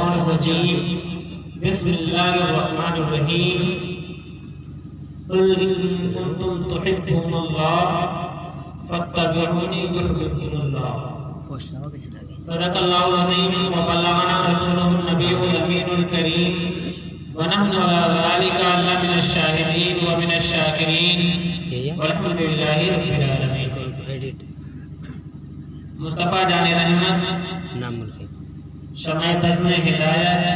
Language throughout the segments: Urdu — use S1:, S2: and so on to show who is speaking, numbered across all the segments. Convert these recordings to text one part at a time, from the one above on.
S1: الشیطان الرجیم بسم اللہ الرحمن الرحیم قل ان کنتم تحبون اللہ فاتبعونی یحببکم اللہ صدق اللہ العظیم وبلغنا رسوله النبی الامین الکریم ونحن على ذلك من الشاهدين ومن الشاکرین والحمد للہ رب العالمین۔ مصطفیٰ جان رحمت، شمع بزم ہدایت،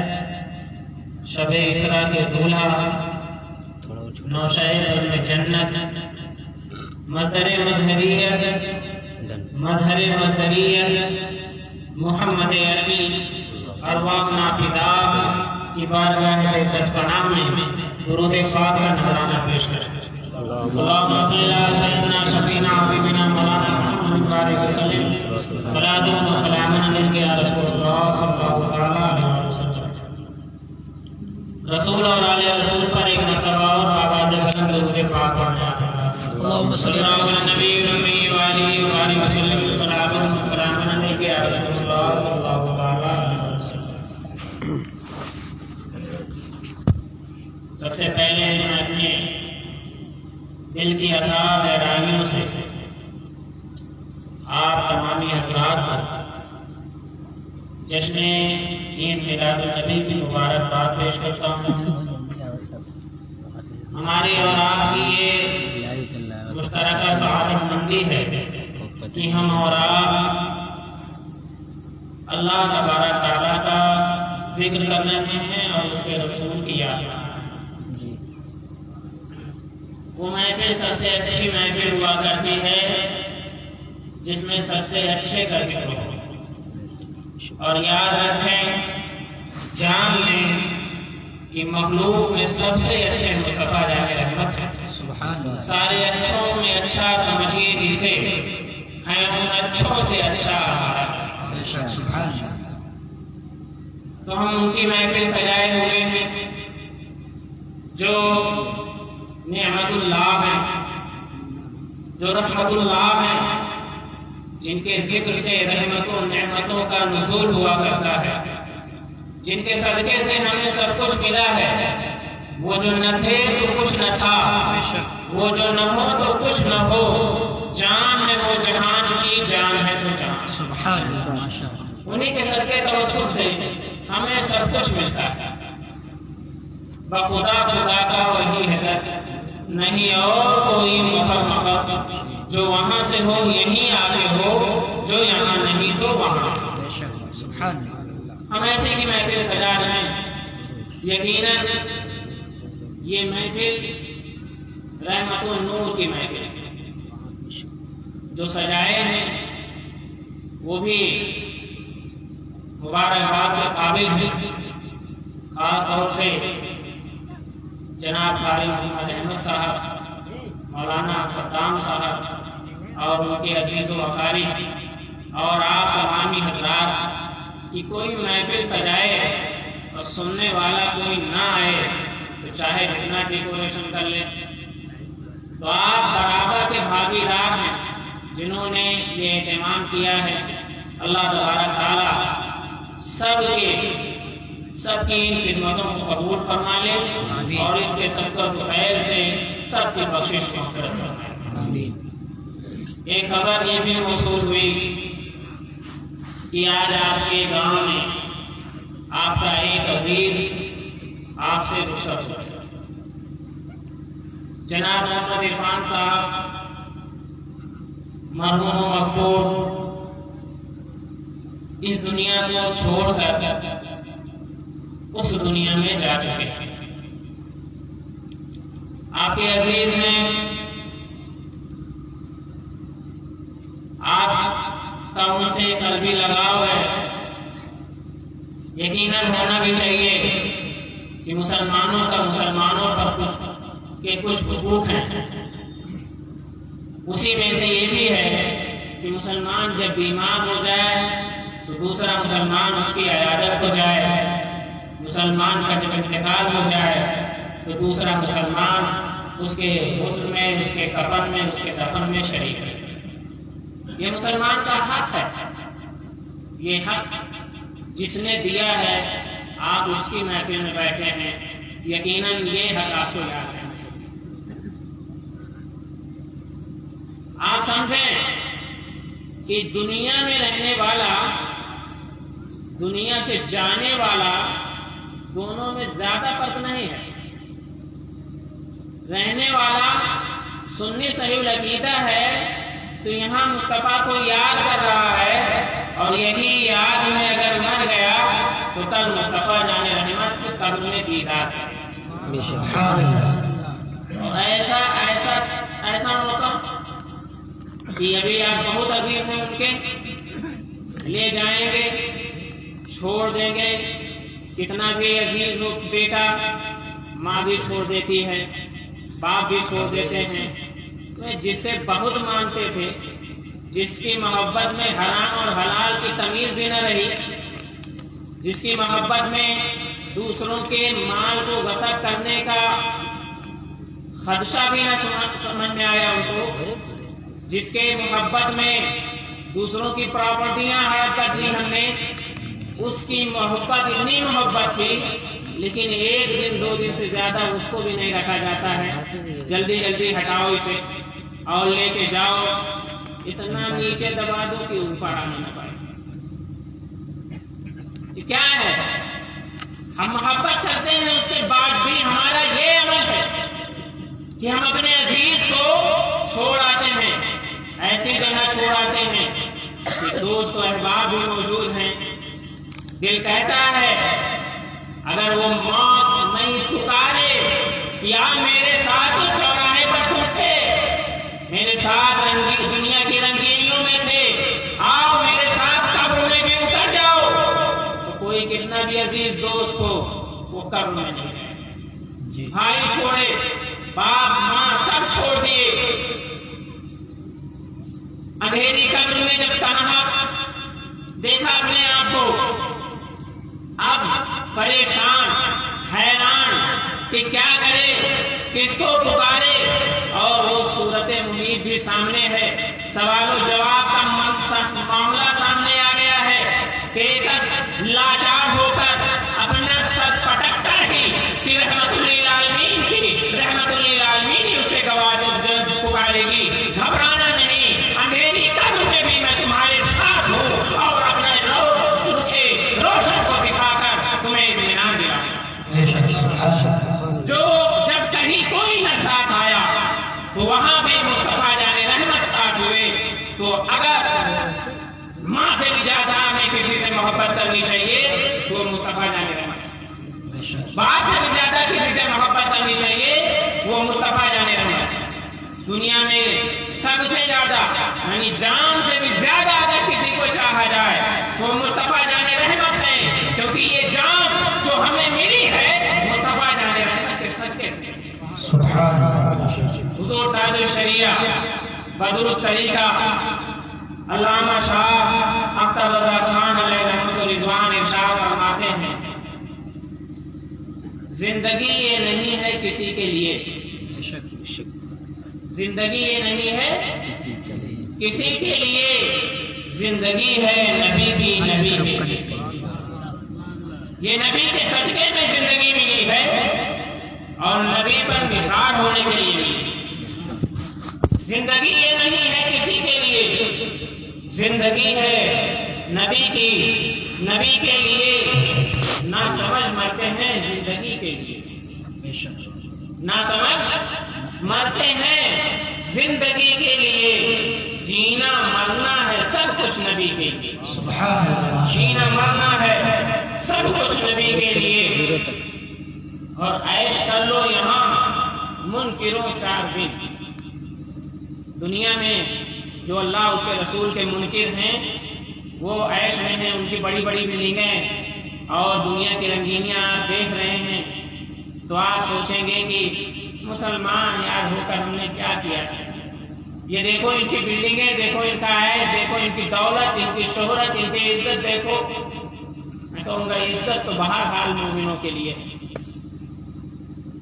S1: شب اسراء کے دولہا، نوشہ بزم جنت، مظہر مظہریت، محمد عربی ارواح نافدہ کی بارگاہ دس پناہ میں درود پاک کا نذرانہ پیش کریں۔ اللہم صلی علی سیدنا شفیعنا حبیبنا مولانا محمد بارک وسلم صلاۃ و سلام علیک یا رسول اللہ صلی اللہ علیہ وسلم۔ رسول اور آل رسول پر ایک مرتبہ اور آواز بلند درود پاک پڑھنا۔ اللہم صلی علی نبی الامی وآلہ وسلم صلاۃ و سلام علیک یا رسول اللہ صلی اللہ علیہ وسلم۔ سب سے پہلے میں اپنے دل کی عطا گہرائیوں سے آپ تمامی حضرات کو جشن عید میلاد النبی کی مبارکباد پیش کرتا ہوں۔ ہماری اور آپ کی یہ مشترکہ سعادت مندی ہے کہ ہم اور آپ اللہ تبارک تعالیٰ کا ذکر کرنے میں ہیں اور اس کے رسول کی یاد میں۔ وہ محفل سب سے اچھی محفل ہوا کرتی ہے جس میں سب سے اچھے کا ذکر ہو، اور یاد رکھیں، جان لیں کہ مخلوق میں سب سے اچھے مصطفیٰ جان رحمت ہے۔ سارے اچھوں میں اچھا سمجھیے جسے ہیں، ان اچھوں سے اچھا ہمارا۔ تو ہم ان کی محفل سجائے ہوئے ہیں جو نعمت اللہ ہے، جو رحمت اللہ ہے، جن کے ذکر سے رحمتوں نعمتوں کا نزول ہوا کرتا ہے، جن کے صدقے سے ہمیں سب کچھ ملا ہے۔ وہ جو نہ تھے تو کچھ نہ تھا، وہ جو نہ ہو تو کچھ نہ ہو، جان ہے وہ جہان کی، جان ہے تو جان۔ سبحان اللہ۔ انہیں کے صدقے توسط سے ہمیں سب کچھ ملتا ہے۔ بخدا خدا کا وہی ہے، نہیں اور کوئی محمد، جو وہاں سے ہو یہیں آگے ہو، جو یہاں نہیں تو وہاں۔ ہم ایسے کی محفل سجا رہے ہیں۔ یقیناً یہ محفل رحمت و نور کی محفل جو سجائے ہیں وہ بھی مبارکباد کے قابل ہیں، خاص طور سے جناب قاری محمد احمد صاحب، مولانا صدام صاحب اور ان کے عزیز و اقارب اور آپ تمامی حضرات کی کوئی محفل سجائے اور سننے والا کوئی نہ آئے تو چاہے جتنا ڈیکوریشن کر لے، تو آپ برابر کے بھاگیدار ہیں جنہوں نے یہ اہتمام کیا ہے۔ اللہ تبارک تعالیٰ سب کی ان خدمتوں کو قبول فرما لے اور اس کے سبقت خیر سے سب کی بخشش مغفرت فرمائے۔ ایک خبر یہ بھی موصول ہوئی کہ آج آپ کے گاؤں میں آپ کا ایک عزیز آپ سے رخصت ہوا۔ جناب محمد عرفان صاحب مرحوم و مغفور اس دنیا کو چھوڑ کر اس دنیا میں جا چکے ہیں۔ آپ کے عزیز نے آپ کا ان سے قلبی لگاؤ ہے، یقیناً ہونا بھی چاہیے کہ مسلمانوں کا مسلمانوں پر کچھ حقوق ہیں۔ اسی میں سے یہ بھی ہے کہ مسلمان جب بیمار ہو جائے تو دوسرا مسلمان اس کی عیادت کو جائے، مسلمان کا جب انتقال ہو جائے تو دوسرا مسلمان اس کے غسل میں، اس کے کفن میں، اس کے دفن میں شریک ہے۔ یہ مسلمان کا حق ہے۔ یہ حق جس نے دیا ہے آپ اس کی محفل میں بیٹھے ہیں، یقیناً یہ حق آپ کو یاد رہنا چاہیے۔ آپ سمجھیں کہ دنیا میں رہنے والا، دنیا سے جانے والا، دونوں میں زیادہ فرق نہیں ہے۔ رہنے والا سنی صحیح العقیدہ ہے تو یہاں مصطفیٰ کو یاد کر رہا ہے، اور یہی یاد میں اگر مر گیا تو کل مصطفیٰ جان رحمت کے قبر میں دیدار ہے۔ اور ایسا موقع کہ ابھی آپ بہت عزیز ہیں ان کے، لے جائیں گے، چھوڑ دیں گے، کتنا بھی عزیز ہو بیٹا، ماں بھی چھوڑ دیتی ہے، باپ بھی چھوڑ دیتے ہیں، جسے بہت مانتے تھے، جس کی محبت میں حرام اور حلال کی تمیز بھی نہ رہی، جس کی محبت میں دوسروں کے مال کو غصب کرنے کا خدشہ بھی نہ سمجھ میں آیا ان کو، جس کے محبت میں دوسروں کی پراپرٹیاں ہڑپ کر دی ہم نے، اس کی محبت اتنی محبت تھی، لیکن ایک دن دو دن سے زیادہ اس کو بھی نہیں رکھا جاتا ہے، جلدی جلدی ہٹاؤ اسے اور لے کے جاؤ، اتنا نیچے دبا دو کہ اوپر آنے نہ پائے۔ یہ کیا ہے؟ ہم محبت کرتے ہیں، اس کے بعد بھی ہمارا یہ عمل ہے کہ ہم اپنے عزیز کو چھوڑ آتے ہیں، ایسی جگہ چھوڑ آتے ہیں کہ دوست و احباب بھی موجود ہیں، دل کہتا ہے اگر وہ موت نہیں پکارے یا میرے ساتھ چوراہے پر تم تھے، میرے ساتھ دنیا کی رنگینیوں میں تھے، آؤ میرے ساتھ قبر میں بھی اتر جاؤ، تو کوئی کتنا بھی عزیز دوست ہو وہ قبر میں نہیں رہے۔ بھائی چھوڑے، باپ ماں سب چھوڑ دیے، اندھیری قبر میں جب تنہا دیکھا اپنے آپ کو، اب پریشان حیران کہ کیا کرے، کس کو پکارے، اور وہ صورت محیط بھی سامنے ہے، سوال و جواب کا معاملہ سامنے آ گیا ہے کہ لاچار ہو کر اپنا سر پٹک کر ہی کہ رحمت للعالمین کی، رحمت للعالمین ہی اسے پکارے گی، گھبرانا نہیں، اندھیری قبر میں بھی میں تمہارے ساتھ ہوں، اور اپنے روشن کو دکھا کر تمہیں اطمینان دلاؤں۔ جو جب کہیں کوئی نہ ساتھ آیا تو وہاں بھی مصطفیٰ جان رحمت ساتھ ہوئے۔ تو اگر ماں سے بھی زیادہ ہمیں کسی سے محبت کرنی چاہیے تو مصطفیٰ جان رحمت، باپ سے بھی زیادہ کسی سے محبت کرنی چاہیے وہ مصطفیٰ جان رحمت۔ دنیا میں سب سے زیادہ یعنی جان سے بھی زیادہ اگر کسی کو چاہا جائے تو مصطفیٰ جان رحمت ہے، کیونکہ یہ جان جو ہمیں ملی ہے مصطفیٰ جان رحمت کے صدقے سے۔ سبحان اللہ۔ حضور تاج الشریعہ بدر الطریقہ علامہ شاہ اختر رضا خان علیہ رحمت و رضوان ارشاد فرماتے ہیں، زندگی یہ نہیں ہے کسی کے لیے، زندگی یہ نہیں ہے کسی کے لیے، زندگی ہے نبی کی، نبی کے، یہ نبی کے صدقے میں زندگی ملی ہے اور نبی پر نثار ہونے کے لیے ملی۔ زندگی یہ نہیں ہے کسی کے لیے، زندگی ہے نبی کی، نبی کے لیے، نہ سمجھ مرتے ہیں زندگی کے لیے، نہ سمجھ مرتے ہیں زندگی کے لیے، جینا مرنا ہے سب کچھ نبی کے لیے، جینا مرنا ہے سب کچھ نبی کے لیے، اور عیش کر لو یہاں منکروں 4 دن۔ دنیا میں جو اللہ اس کے رسول کے منکر ہیں وہ عیش میں ہیں، ان کی بڑی بڑی بلڈنگیں اور دنیا کی رنگینیاں آپ دیکھ رہے ہیں تو آپ سوچیں گے کہ مسلمان یار ہو کر ہم نے کیا کیا۔ یہ دیکھو ان کی بلڈنگیں، دیکھو ان کا عیش، دیکھو ان کی دولت، ان کی شہرت، ان کی عزت دیکھو۔ میں کہوں گا عزت تو بہرحال مومنوں کے لیے،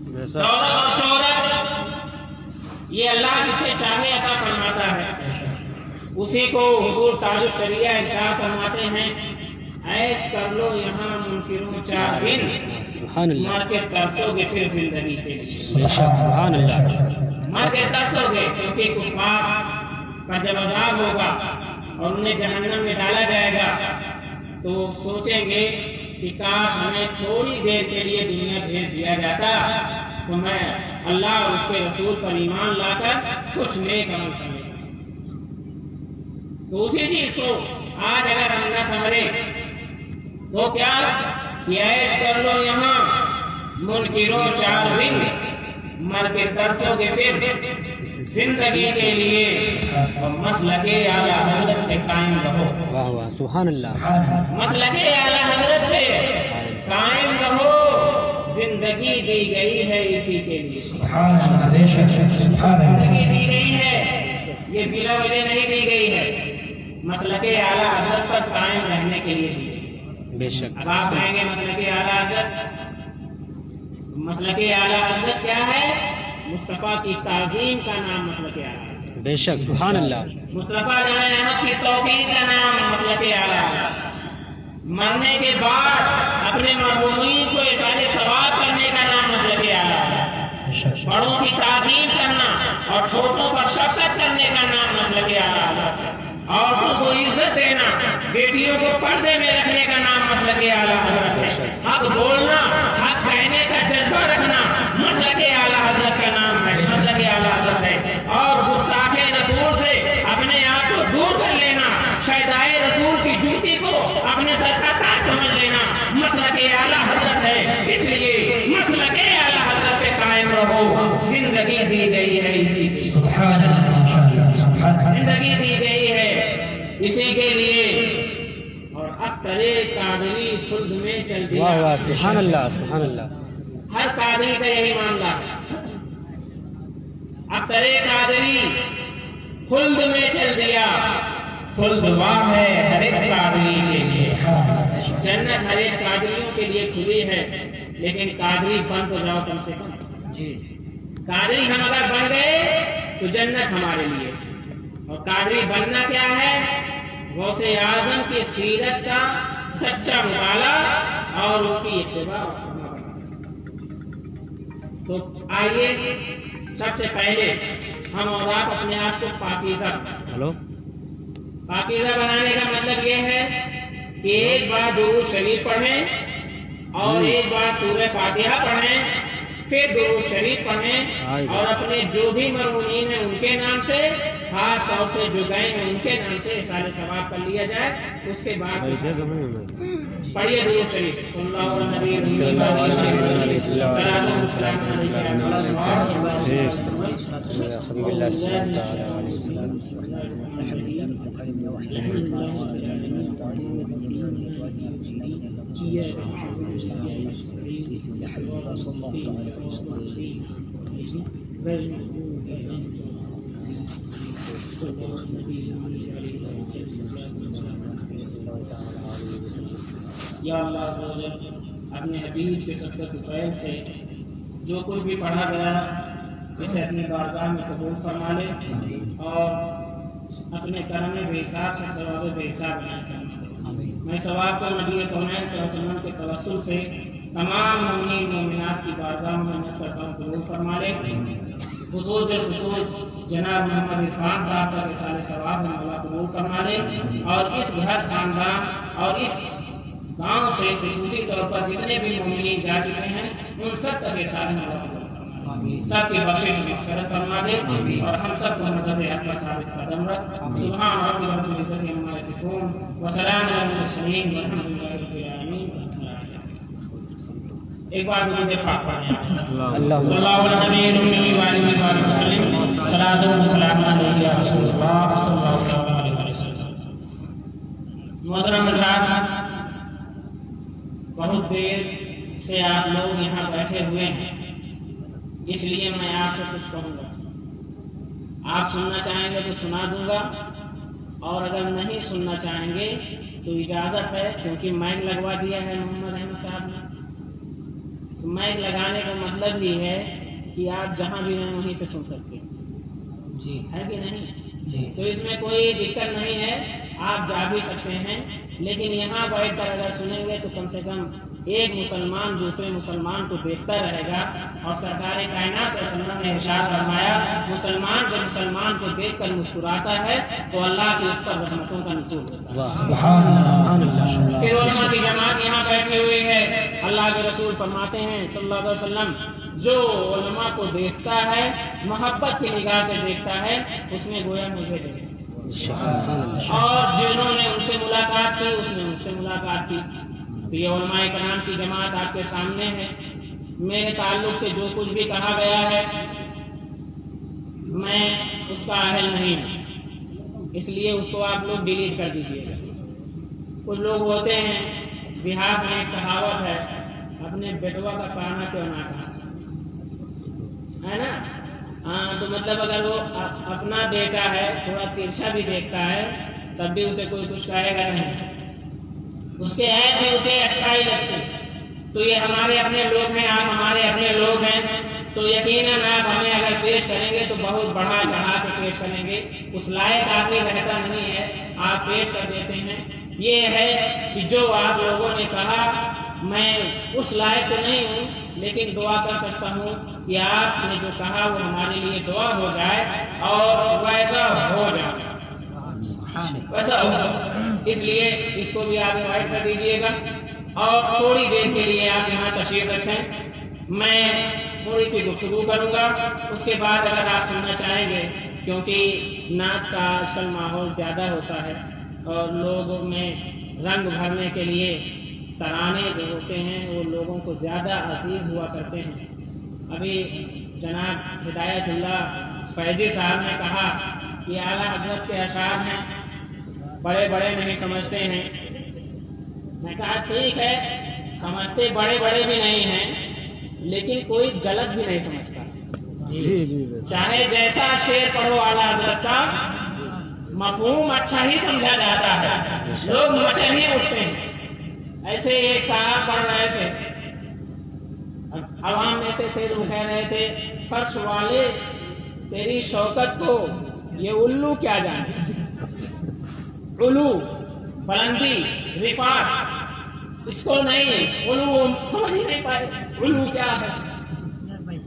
S1: دولت اور شہرت یہ اللہ جسے چاہے عطا فرماتا ہے، اسی کو حضور تاج الشریعہ ارشاد فرماتے ہیں عیش کر لو یہاں منکروں 4 دن،
S2: سبحان اللہ،
S1: مر کے ترسو گے پھر زندگی کے لیے،
S2: بے شک سبحان اللہ،
S1: مر کے ترسو گے، کیونکہ کفار کا جب عذاب ہوگا اور انہیں جہنم میں ڈالا جائے گا تو وہ سوچیں گے کہ کاش ہمیں تھوڑی دیر کے لیے دنیا بھیج دیا جاتا تو میں اللہ اور اس کے رسول پر ایمان لا کر کچھ نیک عمل کر لیتا۔ تو اسی چیز کو آج اگر ہم نہ سمجھے تو کیا کہ عیش کر لو یہاں منکروں 4 دن، مر کے ترسو گے پھر زندگی کے لیے، اور مسلک اعلیٰ حضرت پہ قائم رہو،
S2: واہ واہ سبحان اللہ،
S1: مسلک اعلیٰ حضرت پہ قائم رہو، زندگی دی گئی ہے اسی کے لیے، زندگی دی گئی ہے، یہ بلا وجہ نہیں دی گئی ہے، مسلک اعلیٰ حضرت پر قائم رہنے کے لیے دی گئی ہے۔
S2: بے شک،
S1: اب آپ کہیں گے مسلک اعلیٰ حضرت، مسلک اعلیٰ حضرت کیا ہے؟ مصطفیٰ کی تعظیم کا نام مسلک اعلیٰ حضرت،
S2: بے شک سبحان اللہ،
S1: مصطفیٰ جان احمد کی توحید کا نام مسلک اعلیٰ حضرت، مرنے کے بعد اپنے مرحومین کو احسان ثواب کرنے کا نام مسلک اعلیٰ حضرت، بڑوں کی تعظیم کرنا اور چھوٹوں پر شفقت کرنے کا نام مسلک اعلیٰ حضرت، عورتوں کو عزت دینا، بیٹیوں کو پردے میں رکھنے کا نام مسلک اعلیٰ حضرت ہے، حق بولنا، حق کہنے کا جذبہ رکھنا مسلک اعلیٰ حضرت کا نام ہے، مسلک اعلیٰ حضرت ہے، اور گستاخ رسول سے اپنے آپ کو دور کر لینا، شیدائے رسول کی جوتی کو اپنے سر کا تاج سمجھ لینا مسلک اعلیٰ حضرت ہے، اس لیے مسلک اعلیٰ حضرت پہ قائم رہو، زندگی دی گئی ہے اسی کی، زندگی دی گئی ہے اسی کے لیے، اور اکثر قادری خلد میں چل دیا،
S2: واہ واہ سبحان اللہ، سبحان اللہ،
S1: ہر قادری کا یہی معاملہ ہے، اکثر قادری خلد میں چل دیا، خلد واہ ہے ہر ایک قادری کے لیے، جنت ہر ایک قادریوں کے لیے کھلی ہے، لیکن قادری بن تو جاؤ کم سے کم، قادری ہم اگر بن گئے تو جنت ہمارے لیے، اور قادری بننا کیا ہے؟ غوث اعظم کی سیرت کا سچا مطالعہ اور اس کی اتباع۔ تو آئیے سب سے پہلے ہم اور آپ اپنے آپ کو پاکیزہ،
S2: ہلو،
S1: پاکیزہ بنانے کا مطلب یہ ہے کہ ایک بار درود شریف پڑھیں اور ایک بار سورہ فاتحہ پڑھیں، پھر درود شریف پڑھیں اور اپنے جو بھی مرحومین ہیں ان کے نام سے، خاص طور سے جو گئے ہیں ان کے نام سے احسان ثواب کر لیا جائے، اس کے بعد پڑھیے درود شریف، صلی اللہ علیہ یا اللہ اپنے حبیب کے صدقۃ فیض سے جو کچھ بھی پڑھا گیا اسے اپنی بارگاہ میں قبول فرما لے، اور اپنے کرم بے حساب سے ثواب بے حساب عنایت فرما لے۔ میں ثواب کو نبی کونین صلی اللہ علیہ وسلم کے توسل سے تمام مومنین مومنات کی بارگاہ میں نصر قبول فرما لے، خصوص بالخصوص جناب محمد عرفان صاحب کا رسالہ ثواب میں مولا قبول فرما لے، اور اس گھر خاندان اور اس گاؤں سے خصوصی طور پر جتنے بھی مومنین جا چکے ہیں ان سب کا رسالہ مولا قبول فرما لے، سب کی بخشش مغفرت فرما دے، اور ہم سب کو مذہب حق پر ثابت قدم رکھ۔ سبحان ربک رب العزت عما یصفون وسلام علی المرسلین والحمد للہ رب العالمین۔ ایک بار درود پاک پڑھیں، صلی اللہ علیہ وسلم، صلاۃ و سلام علیہ یا رسول اللہ صلی اللہ علیہ وسلم۔ محترم حضرات، بہت دیر سے آپ لوگ یہاں بیٹھے ہوئے ہیں، اس لیے میں آپ سے کچھ کہوں گا، آپ سننا چاہیں گے تو سنا دوں گا، اور اگر نہیں سننا چاہیں گے تو اجازت ہے، کیونکہ مائک لگوا دیا ہے محمد احمد صاحب نے۔ مائک لگانے کا مطلب یہ ہے کہ آپ جہاں بھی رہیں وہیں سے سن سکتے ہیں، جی ہے کہ نہیں؟ جی، تو اس میں کوئی دقت نہیں ہے، آپ جا بھی سکتے ہیں لیکن یہاں بیٹھ کر اگر سنیں گے تو کم سے کم ایک مسلمان دوسرے مسلمان کو دیکھتا رہے گا. اور سرکار کائنات صلی اللہ علیہ وسلم نے ارشاد فرمایا مسلمان جب مسلمان کو دیکھ کر مسکراتا ہے تو اللہ کی اس پر رحمتوں کا نزول ہوتا ہے. پھر علماء کی جماعت یہاں بیٹھے ہوئے ہے. اللہ کے رسول فرماتے ہیں صلی اللہ علیہ وسلم جو علماء کو دیکھتا ہے محبت کی نگاہ سے دیکھتا ہے اس نے گویا مجھے دیکھا. اور جنہوں نے ان سے ملاقات کی اس نے ان سے ملاقات کی. تو یہ علماء کرام کی جماعت آپ کے سامنے ہے. میرے تعلق سے جو کچھ بھی کہا گیا ہے میں اس کا اہل نہیں ہوں, اس لیے اس کو آپ لوگ ڈیلیٹ کر دیجیے گا. کچھ لوگ ہوتے ہیں بہار میں ایک کہاوت ہے اپنے بیٹوا کا کہنا کیوں نہ کہا ہے نا. ہاں تو مطلب اگر وہ اپنا بیٹا ہے تھوڑا ترچھا بھی دیکھتا ہے تب بھی اسے کوئی کچھ کہے گا نہیں, اس کے عیب میں اسے اچھائی لگتی. تو یہ ہمارے اپنے لوگ ہیں, آپ ہمارے اپنے لوگ ہیں, تو یقیناً آپ ہمیں اگر پیش کریں گے تو بہت بڑھا چڑھا کے پیش کریں گے. اس لائق آدمی رہتا نہیں ہے, آپ پیش کر دیتے ہیں. یہ ہے کہ جو آپ لوگوں نے کہا میں اس لائق تو نہیں ہوں لیکن دعا کر سکتا ہوں کہ آپ نے جو کہا وہ ہمارے لیے دعا ہو جائے اور ویسا ہو جائے, ویسا ہو. اس لیے اس کو بھی آپ انوائٹ کر دیجیے گا اور تھوڑی دیر کے لیے آپ یہاں تشریف رکھیں. میں تھوڑی سی گفتگو کروں گا, اس کے بعد اگر آپ سننا چاہیں گے کیونکہ نعت کا آج کل ماحول زیادہ ہوتا ہے اور لوگوں میں رنگ بھرنے کے لیے ترانے جو ہوتے ہیں وہ لوگوں کو زیادہ عزیز ہوا کرتے ہیں. ابھی جناب ہدایت اللہ فیضی صاحب نے کہا کہ اعلیٰ حضرت کے اشعار ہیں, بڑے بڑے نہیں سمجھتے ہیں. میں کہا ٹھیک ہے, سمجھتے بڑے بڑے بھی نہیں ہیں لیکن کوئی غلط بھی نہیں سمجھتا. چاہے جیسا شعر پڑھو اعلیٰ حضرت کا مفہوم اچھا ہی سمجھا جاتا ہے, لوگ مچل ہی اٹھتے ہیں. ایسے ایک صاحب پڑھ رہے تھے, عوام میں سے تھے, وہ کہہ رہے تھے فرش والے تیری شوکت کو یہ الو کیا جانے. الو بلندی رفعت اس کو نہیں, الو سمجھ ہی نہیں پائے الو کیا ہے.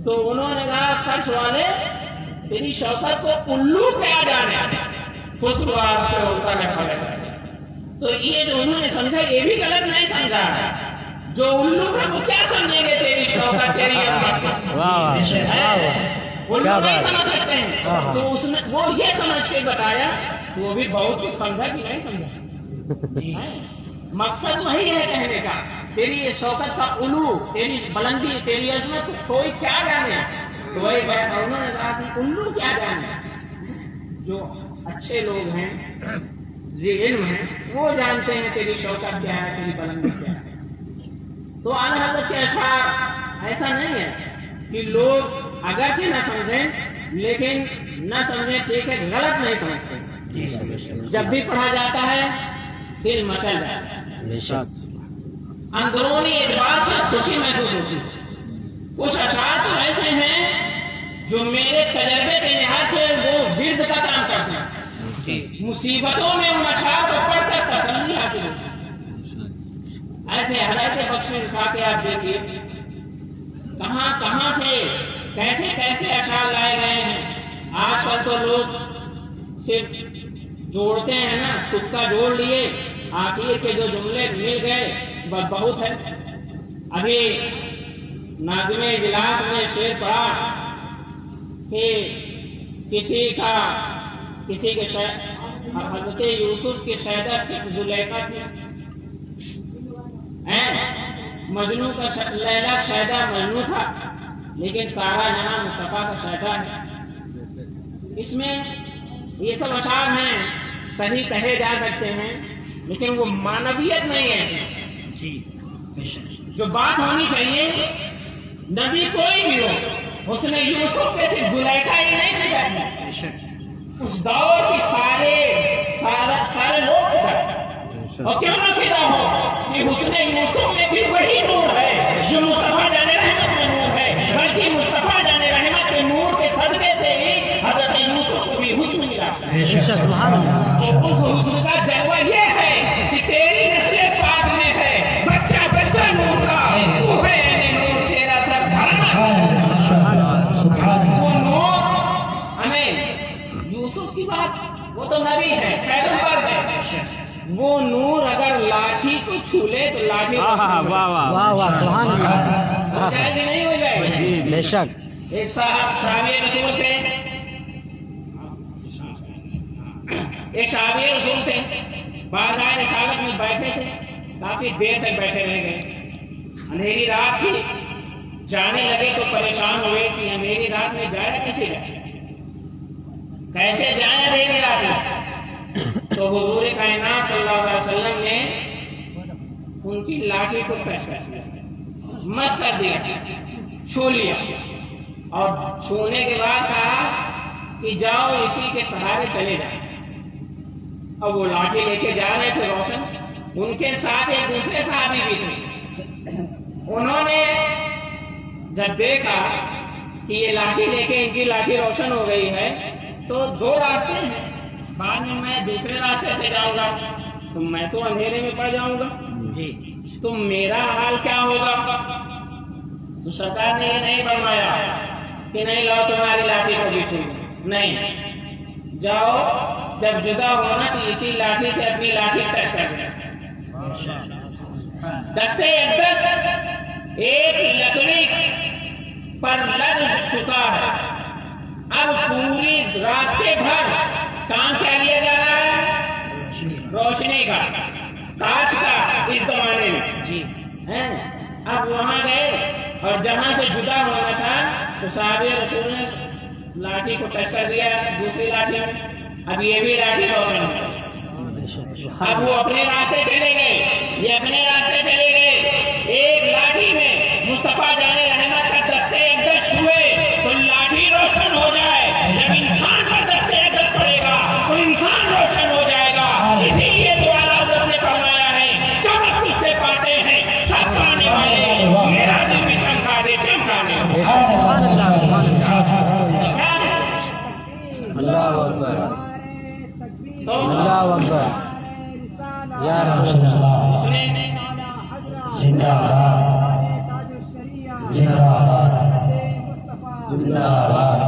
S1: تو انہوں نے کہا فرش والے تیری شوکت کو الو کیا جانے, خسروار سے ہوتا ہے. تو یہ جو انہوں نے سمجھا یہ بھی غلط نہیں سمجھا, جو الو ہے وہ کیا سمجھیں گے تیری شوکت تیری الو نہیں سمجھ سکتے ہیں. تو اس نے وہ یہ سمجھ کے بتایا, وہ بھی بہت کچھ سمجھا کہ نہیں سمجھا. مقصد وہی ہے کہنے کا تیری یہ شوکت کا الو, تیری بلندی, تیری عظمت کوئی کیا جانے. تو وہی بات انہوں نے کہا کہ الو کیا جانے, جو اچھے لوگ ہیں جی علم ہے وہ جانتے ہیں تیری شوکت کیا ہے, تیری بلندی کیا ہے. تو اعلیٰ حضرت کے اشعار ایسا نہیں ہے کہ لوگ اگرچہ نہ سمجھیں لیکن نہ سمجھیں ٹھیک ہے, غلط نہیں سمجھتے. جب بھی پڑھا جاتا ہے دل مچل جاتا ہے, اندرونی اعتبار سے خوشی محسوس ہوتی ہے. کچھ اشعار تو ایسے ہیں جو میرے تجربے کے لحاظ سے وہ ورد کا کام کرتے ہیں. مصیبتوں میں ان اشعار کو پڑھ کر تسلی حاصل ہوتی ہے. ایسے ہدایت بخش اٹھا کے آپ دیکھیے کہاں کہاں سے کیسے کیسے اشعار لائے گئے ہیں. آج کل تو لوگ صرف جوڑتے ہیں نا, تکا جوڑ لیے, آخر کے جو جملے مل گئے بہت ہے. ابھی ناظم اجلاس میں شعر پڑھا کہ کسی کے حضرت یوسف کی شہدہ صرف زلیخا تھی, مجنوں کا لیلا شہدہ مجنوں تھا لیکن سارا جہاں مصطفیٰ کا شہدہ ہے. اس میں یہ سب اشعار ہیں صحیح کہے جا سکتے ہیں لیکن وہ معنویت نہیں ہے. جو بات ہونی چاہیے نبی کوئی بھی ہو, اس نے یوسف کے صرف زلیخا ہی نہیں تھی, اس دور کی سارے لوگ فدا, اور کیوں نہ فدا ہو کہ حسن یوسف میں بھی وہی نور ہے جو مصطفیٰ جان رحمت میں نور ہے, بلکہ مصطفیٰ جان رحمت کے نور کے صدقے سے ہی حضرت یوسف کو بھی حسن ملا. اس حسن کا جلوہ یہ ہے کہ تیری وہ نور اگر لاٹھی کو چھو لے تو لاٹھی
S2: واہ واہ واہ واہ سبحان اللہ.
S1: ہو جائے گی نہیں ہو جائے گی؟
S2: بے شک.
S1: ایک صحابی رسول تھے، ایک صحابی رسول تھے، بارگاہ رسالت میں بیٹھے تھے، کافی دیر تک بیٹھے رہ گئے. اندھیری رات تھی، جانے لگے تو پریشان ہوئے کہ اندھیری رات میں جائے کیسے جائے، کیسے جائیں اندھیری رات میں. تو حضور کائنات صلی اللہ علیہ وسلم نے ان کی لاٹھی کو ٹچ کر دیا، مس کر دیا، چھو لیا، اور چھونے کے بعد کہا کہ جاؤ اسی کے سہارے چلے جائیں. اب وہ لاٹھی لے کے جا رہے تھے روشن، ان کے ساتھ ایک دوسرے صحابی بھی تھے. انہوں نے جب دیکھا کہ یہ لاٹھی لے کے ان کی لاٹھی روشن ہو گئی ہے تو دو راستے ہیں، بعد میں میں دوسرے راستے سے جاؤں گا تو میں تو اندھیرے میں پڑ جاؤں گا، جی تو میرا حال کیا ہوگا. تو سرکار نے یہ نہیں فرمایا کہ نہیں لاؤ تمہاری لاٹھی کو بھی چھو، نہیں، جاؤ جب جدا ہونا تو اسی لاٹھی سے اپنی لاٹھی ٹچ کر دیں. دستے اقدس ایک لکڑی پر لگ چکا ہے، اب پوری راستے بھر کام کیا لیا جا رہا ہے؟ روشنی کا، تاج کا اس زمانے میں. اب وہاں گئے اور جہاں سے جدا ہونا تھا تو صحابہ رسول نے لاٹھی کو ٹچ کر دیا دوسری لاٹھی میں. اب یہ بھی لاٹھی روشن ہے. اب وہ اپنے راستے چلے گئے، یہ اپنے راستے چلے گئے. ایک لاٹھی میں مصطفیٰ جان رحمت کا دستے اقدس چھوئے تو لاٹھی روشن ہو جائے. جب انسان پر دستے اقدس پڑے گا تو انسان روشن ہو جائے گا. اسی لیے تو اعلیٰ حضرت نے فرمایا ہے چمک تجھ سے پاتے ہیں سب پانے والے، میرا دل بھی چمکا دے چمکا دے.
S2: سبحان اللہ سبحان اللہ. اللہ اکبر اللہ اکبر یا رسول اللہ.
S1: اس نے
S2: زندہ باد زندہ باد زندہ باد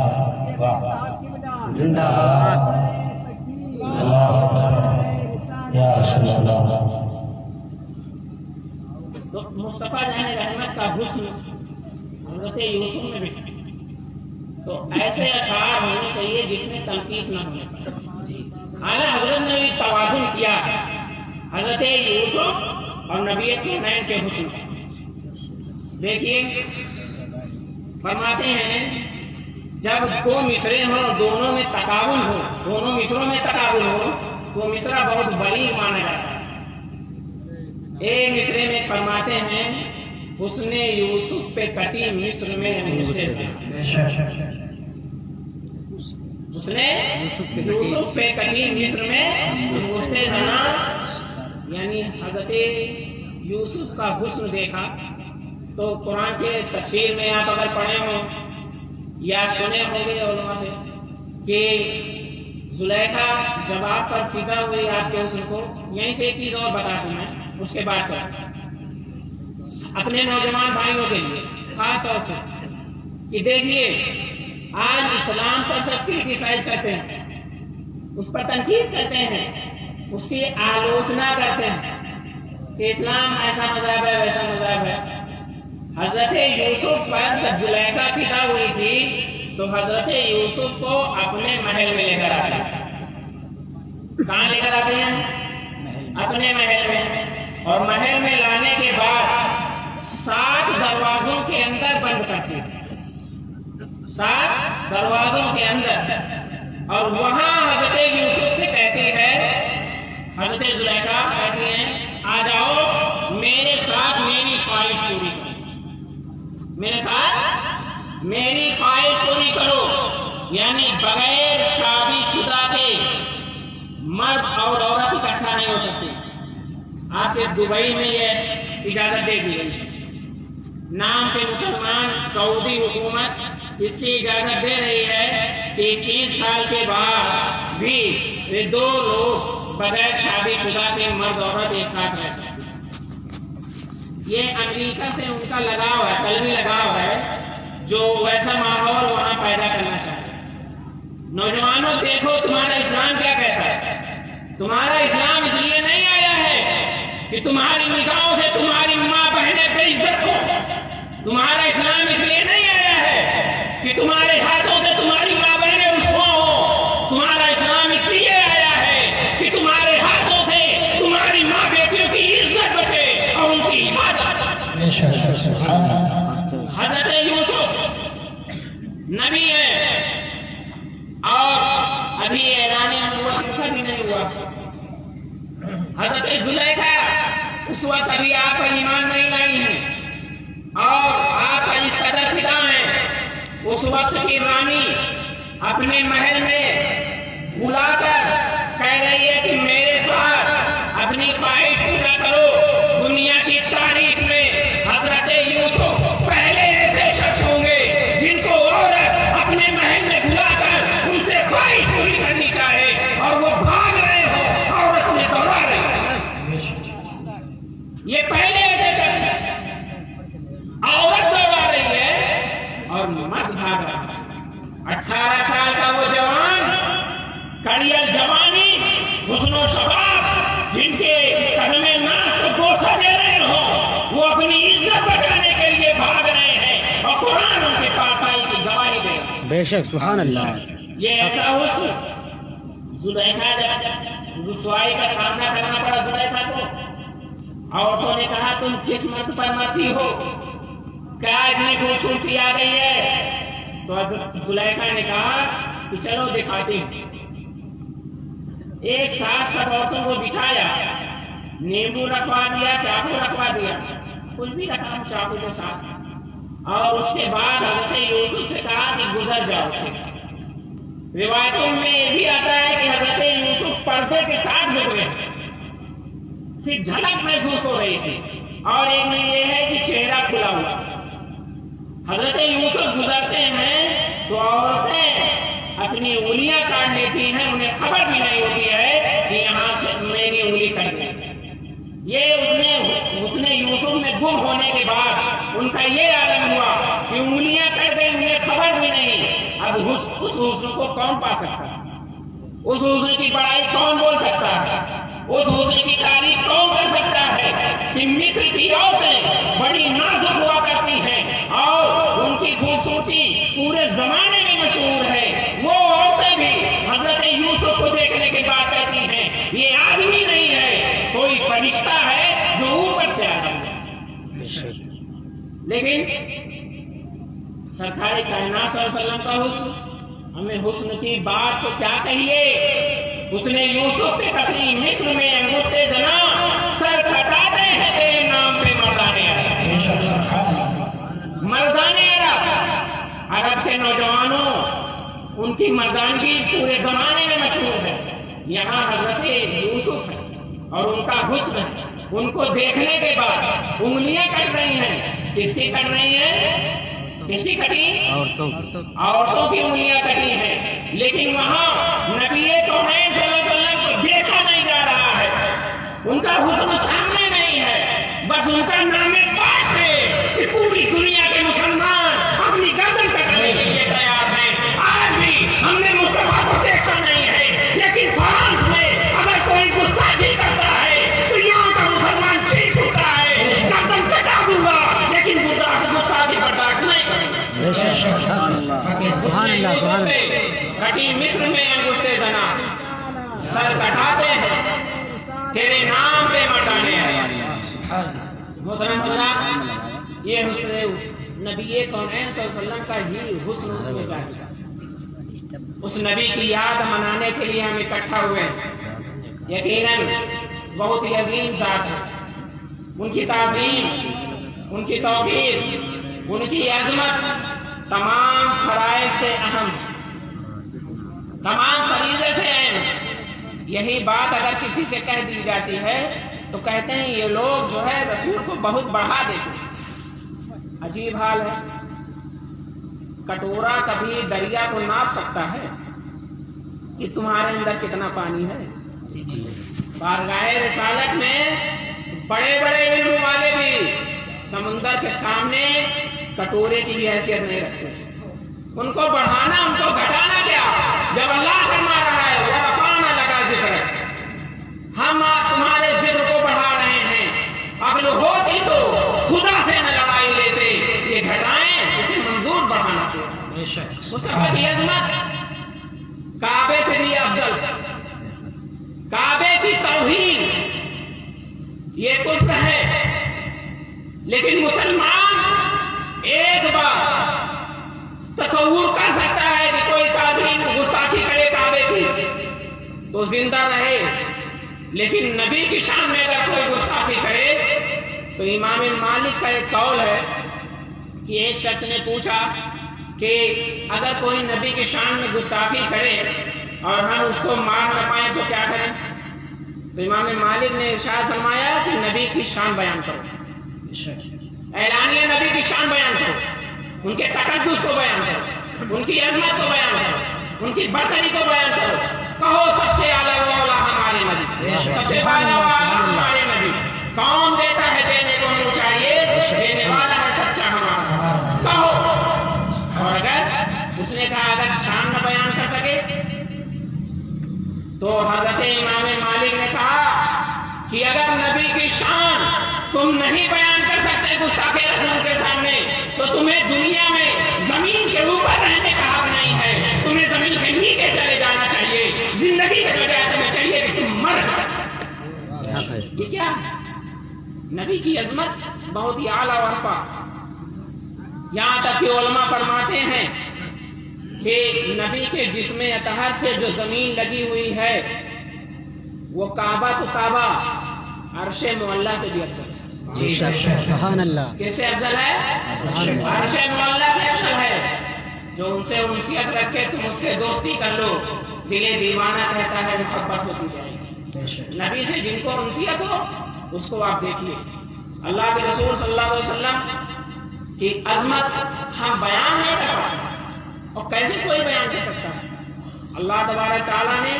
S2: زندہ باد. اللہ اکبر یا رسول اللہ.
S1: تو مصطفیٰ جان رحمت کا حسن حضرت یوسف میں بھی، تو ایسے اشعار ہونے چاہیے جس میں تنقیص نہ ہونے پائے. اعلیٰ حضرت نے بھی توازن کیا حضرت یوسف اور نبی کونین کے حسن. دیکھیے فرماتے ہیں جب دو مصرے ہوں دونوں میں تقابل ہو، دونوں مصروں میں تقابل ہو تو مصرع بہت بڑی مانا جاتا ہے. ایک مصرے میں فرماتے ہیں حسن یوسف پہ کٹی مصر میں مجھے اس نے یوسف پہ کٹی مصر میں مجھے زنا، یعنی حضرت یوسف کا حسن دیکھا. تو قرآن کے تفسیر میں آپ اگر پڑھے ہوں یا سنے ہوں گے علماء سے کہ زلیخا جب آپ پر فدا ہوئی آپ کے حسن کو، یہیں سے ایک چیز اور بتا دوں میں اس کے بعد چل اپنے نوجوان بھائیوں کے لیے خاص طور سے کہ دیکھیے آج اسلام پر سب کرٹیسائز کرتے ہیں، اس پر تنقید کرتے ہیں، اس کی آلوچنا کرتے ہیں کہ اسلام ایسا مذہب ہے ویسا مذہب ہے. حضرت یوسف پر جب زلیخا فدا ہوئی تھی تو حضرت یوسف کو اپنے محل میں لے کر آتے ہیں. کہاں لے کر آتے ہیں؟ اپنے محل میں. اور محل میں لانے کے بعد 7 دروازوں کے اندر بند کرتے ہیں، 7 دروازوں کے اندر. اور وہاں حضرت یوسف سے کہتی ہے، حضرت زلیخا کہتی ہیں آ جاؤ میرے ساتھ میری خواہش پوری کرو، میرے ساتھ میری خواہش پوری کرو. یعنی بغیر شادی شدہ کے مرد اور عورت اکٹھا نہیں ہو سکتے. آپ کے دبئی میں یہ اجازت دے دی گئی، نام کے مسلمان سعودی حکومت اس کی اجازت دے رہی ہے کہ 21 سال کے بعد بھی یہ 2 لوگ بغیر شادی شدہ کے مرد عورت ایک ساتھ رہتے ہیں. یہ امریکہ سے ان کا لگاؤ ہے، قلبی لگاؤ ہے جو ویسا ماحول وہاں پیدا کرنا چاہتے ہیں. نوجوانوں دیکھو تمہارا اسلام کیا کہتا ہے. تمہارا اسلام اس لیے نہیں آیا کہ تمہاری نگاہوں سے تمہاری ماں بہنیں بے عزت ہو. تمہارا اسلام اس لیے نہیں آیا ہے کہ تمہارے ہاتھوں سے تمہاری ماں بہنیں رسوا ہو. تمہارا اسلام اس لیے آیا ہے کہ تمہارے ہاتھوں سے تمہاری ماں بیٹیوں کی عزت بچے اور ان کی حفاظت. حضرت یوسف نبی ہے اور ابھی اعلان نبوت بھی نہیں ہوا. حضرت زلیخا اس وقت ابھی آپ پر ایمان نہیں لائی ہیں اور آپ پر اس قدر فدا ہیں. اس وقت کی رانی اپنے محل میں بلا کر کہہ رہی ہے کہ میرے ساتھ اپنی خواہش پورا کرو. دنیا کی تاریخ میں حضرت یوسف پہلے ایسے شخص ہوں گے جن کو عورت اپنے محل میں بلا کر ان سے خواہش پوری کرنی چاہے اور وہ بھاگ رہے ہو عورت میں دوڑا رہے ہو. یہ پہلے ایسے شخص ہے. عورت دوڑا رہی ہے اور مرد بھاگ رہا ہے. 18 سال کا وہ جوان کڑیل جوانی حسن و شباب جن کے قدم ناز کو بوسہ دے رہے ہو وہ اپنی عزت بچانے کے لیے بھاگ رہے ہیں اور قرآن ان کے پاس آئی کی گواہی دے رہا ہے.
S3: بے شک سبحان اللہ.
S1: یہ ایسا حسن زلیخا جب رسوائی کا سامنا کرنا پڑا زلیخا کو. عورتوں نے کہا تم کس مرد پر مرتی ہو, کیا اتنی خوبصورتی آ گئی ہے؟ تو حضرت زلیخا نے کہا کہ چلو دکھاتے ہیں. ایک ساتھ سب عورتوں کو بٹھایا, نیمبو رکھوا دیا, چاقو رکھوا دیا, کچھ بھی رکھا چاقو کے ساتھ, اور اس کے بعد حضرت یوسف سے کہا کہ گزر جاؤ سے. روایتوں میں یہ بھی آتا ہے کہ حضرت یوسف پردے کے ساتھ گزرے, صرف جھلک محسوس ہو رہی تھی, اور ایک میں یہ ہے کہ چہرہ کھلا ہوا. حضرت یوسف گزرتے ہیں تو عورتیں اپنی انگلیاں کاٹ لیتی ہیں, انہیں خبر بھی نہیں ہوتی ہے کہ یہاں سے میری انگلی کٹ گئی. یہ اس نے یوسف میں گم ہونے کے بعد ان کا یہ عالم ہوا کہ انگلیاں کٹ گئی, انہیں خبر بھی نہیں. اب اس حسن کو کون پا سکتا ہے؟ اس حسن کی بڑائی کون بول سکتا ہے؟ اس حسن کی تعریف کون کر سکتا ہے کہ مصر کی عورتیں بڑی نازک ہوا کرتی ہیں اور ان کی خوبصورتی پورے زمانے میں مشہور ہے. وہ عورتیں بھی حضرت یوسف کو دیکھنے کے بعد کہتی ہیں یہ آدمی نہیں ہے, کوئی فرشتہ ہے جو اوپر سے آ رہا ہے. لیکن سرکار کائنات صلی اللہ علیہ وسلم کا حسن, ہمیں حسن کی بات تو کیا کہیے. اس نے یوسف کے کثری مصر میں انگشتے زنا سر کٹاتے ہیں تیرے نام پہ مردانے عرب. مردانے عرب کے نوجوانوں ان کی مردانگی پورے زمانے میں مشہور ہے. یہاں حضرت یوسف ہے اور ان کا حسن ہے. ان کو دیکھنے کے بعد انگلیاں کٹ رہی ہیں. کس کی کٹ رہی ہیں؟ کس کی کٹی؟ عورتوں کی انگلیاں کٹی ہیں. لیکن وہاں نبی کونین صلی اللہ علیہ وسلم کو دیکھا نہیں جا رہا ہے. ان کا حسن سامنے نہیں ہے, بس ان کا نام پاک ہے کہ پوری دنیا کے مسلمان اپنی گردن کٹنے کے لیے تیار ہیں. آج بھی ہم نے مصطفیٰ کو دیکھا نہیں ہے, لیکن فرانس میں اگر کوئی گستاخی کرتا ہے تو یہاں کا مسلمان چیخ اٹھتا ہے گردن کٹا دوں گا, لیکن گستاخی برداشت نہیں کریں گے. کٹی مصر میں انگشتے زنا سر کٹاتے ہیں تیرے نام پہ مٹانے ہیں. محترم حضرات, یہ حسن نبی کونین صلی اللہ علیہ وسلم کا ہی حسن اس میں ظاہر ہے. اس نبی کی یاد منانے کے لیے ہم اکٹھا ہوئے ہیں. یقیناً بہت ہی عظیم ذات ہے. ان کی تعظیم, ان کی توقیر, ان کی عظمت تمام فرائض سے اہم, تمام فریضے سے اہم. یہی بات اگر کسی سے کہہ دی جاتی ہے تو کہتے ہیں یہ لوگ جو ہے رسول کو بہت بڑھا دیتے ہیں. عجیب حال ہے, کٹورا کبھی دریا کو ناپ سکتا ہے کہ تمہارے اندر کتنا پانی ہے. بارگاہ رسالت میں بڑے بڑے علم والے بھی سمندر کے سامنے کٹورے کی بھی حیثیت نہیں رکھتے. ان کو بڑھانا, ان کو گھٹانا کیا, جب اللہ فرما رہا ہے ورفعنا لک ذکرک, ہم تمہارے ذکر کو بڑھا رہے ہیں, عقل ہوتی تو خدا سے نہ لڑائی لیتے، یہ گھٹائیں اسے منظور بڑھانا تھے۔ مصطفیٰ کی عظمت کعبے سے بھی افضل، کعبے کی توہین یہ کفر ہے، لیکن مسلمان ایک بار تصور کر سکتا ہے کہ کوئی قادری گستاخی کرے کعبے کی تو زندہ رہے، لیکن نبی کی شان میں اگر کوئی گستاخی کرے تو امام مالک کا ایک قول ہے کہ ایک شخص نے پوچھا کہ اگر کوئی نبی کی شان میں گستاخی کرے اور ہم اس کو مار نہ پائیں تو کیا کریں؟ تو امام مالک نے ارشاد فرمایا کہ نبی کی شان بیان کرو، اعلانیہ نبی کی شان بیان کرو، ان کے تقدس کو بیان کرو، ان کی عظمت کو بیان کرو، ان کی برتری کو بیان کرو، کہو سب سے اعلیٰ والا ہمارے نبی، سب سے بالا والا ہمارے نبی، کون دیتا ہے دینے کو ہمیں چاہیے، دینے والا ہے سچا ہمارا، کہو۔ اور اگر اس نے کہا اگر شان نہ بیان کر سکے تو حضرت امام مالک نے کہا کہ اگر نبی کی شان تم نہیں بیان کر سکتے گستاخ رسول کے سامنے تو تمہیں دنیا میں زمین کے اوپر رہنے کا حق نہیں ہے، تمہیں زمین کے نیچے چلے جانا چاہیے، زندگی کے بجائے تمہیں چاہیے کہ تم مر جاؤ۔ یہ کیا نبی کی عظمت بہت ہی اعلیٰ و عرفہ، یہاں تک کہ علماء فرماتے ہیں کہ نبی کے جسم اطہر سے جو زمین لگی ہوئی ہے وہ کعبہ تو کعبہ عرش معلیٰ سے بھی افضل ہے۔
S3: سبحان اللہ۔
S1: کس سے افضل ہے؟ عرش معلیٰ سے افضل ہے۔ جو ان سے انسیت رکھے تم اس سے دوستی کر لو، دل دیوانہ کہتا ہے محبت ہوتی جائے گی۔ نبی سے جن کو انسیت ہو اس کو آپ دیکھیے، اللہ کے رسول صلی اللہ علیہ وسلم کی عظمت ہم بیان نہیں کر پاتے، اور کیسے کوئی بیان کر سکتا ہے؟ اللہ تبارک تعالیٰ نے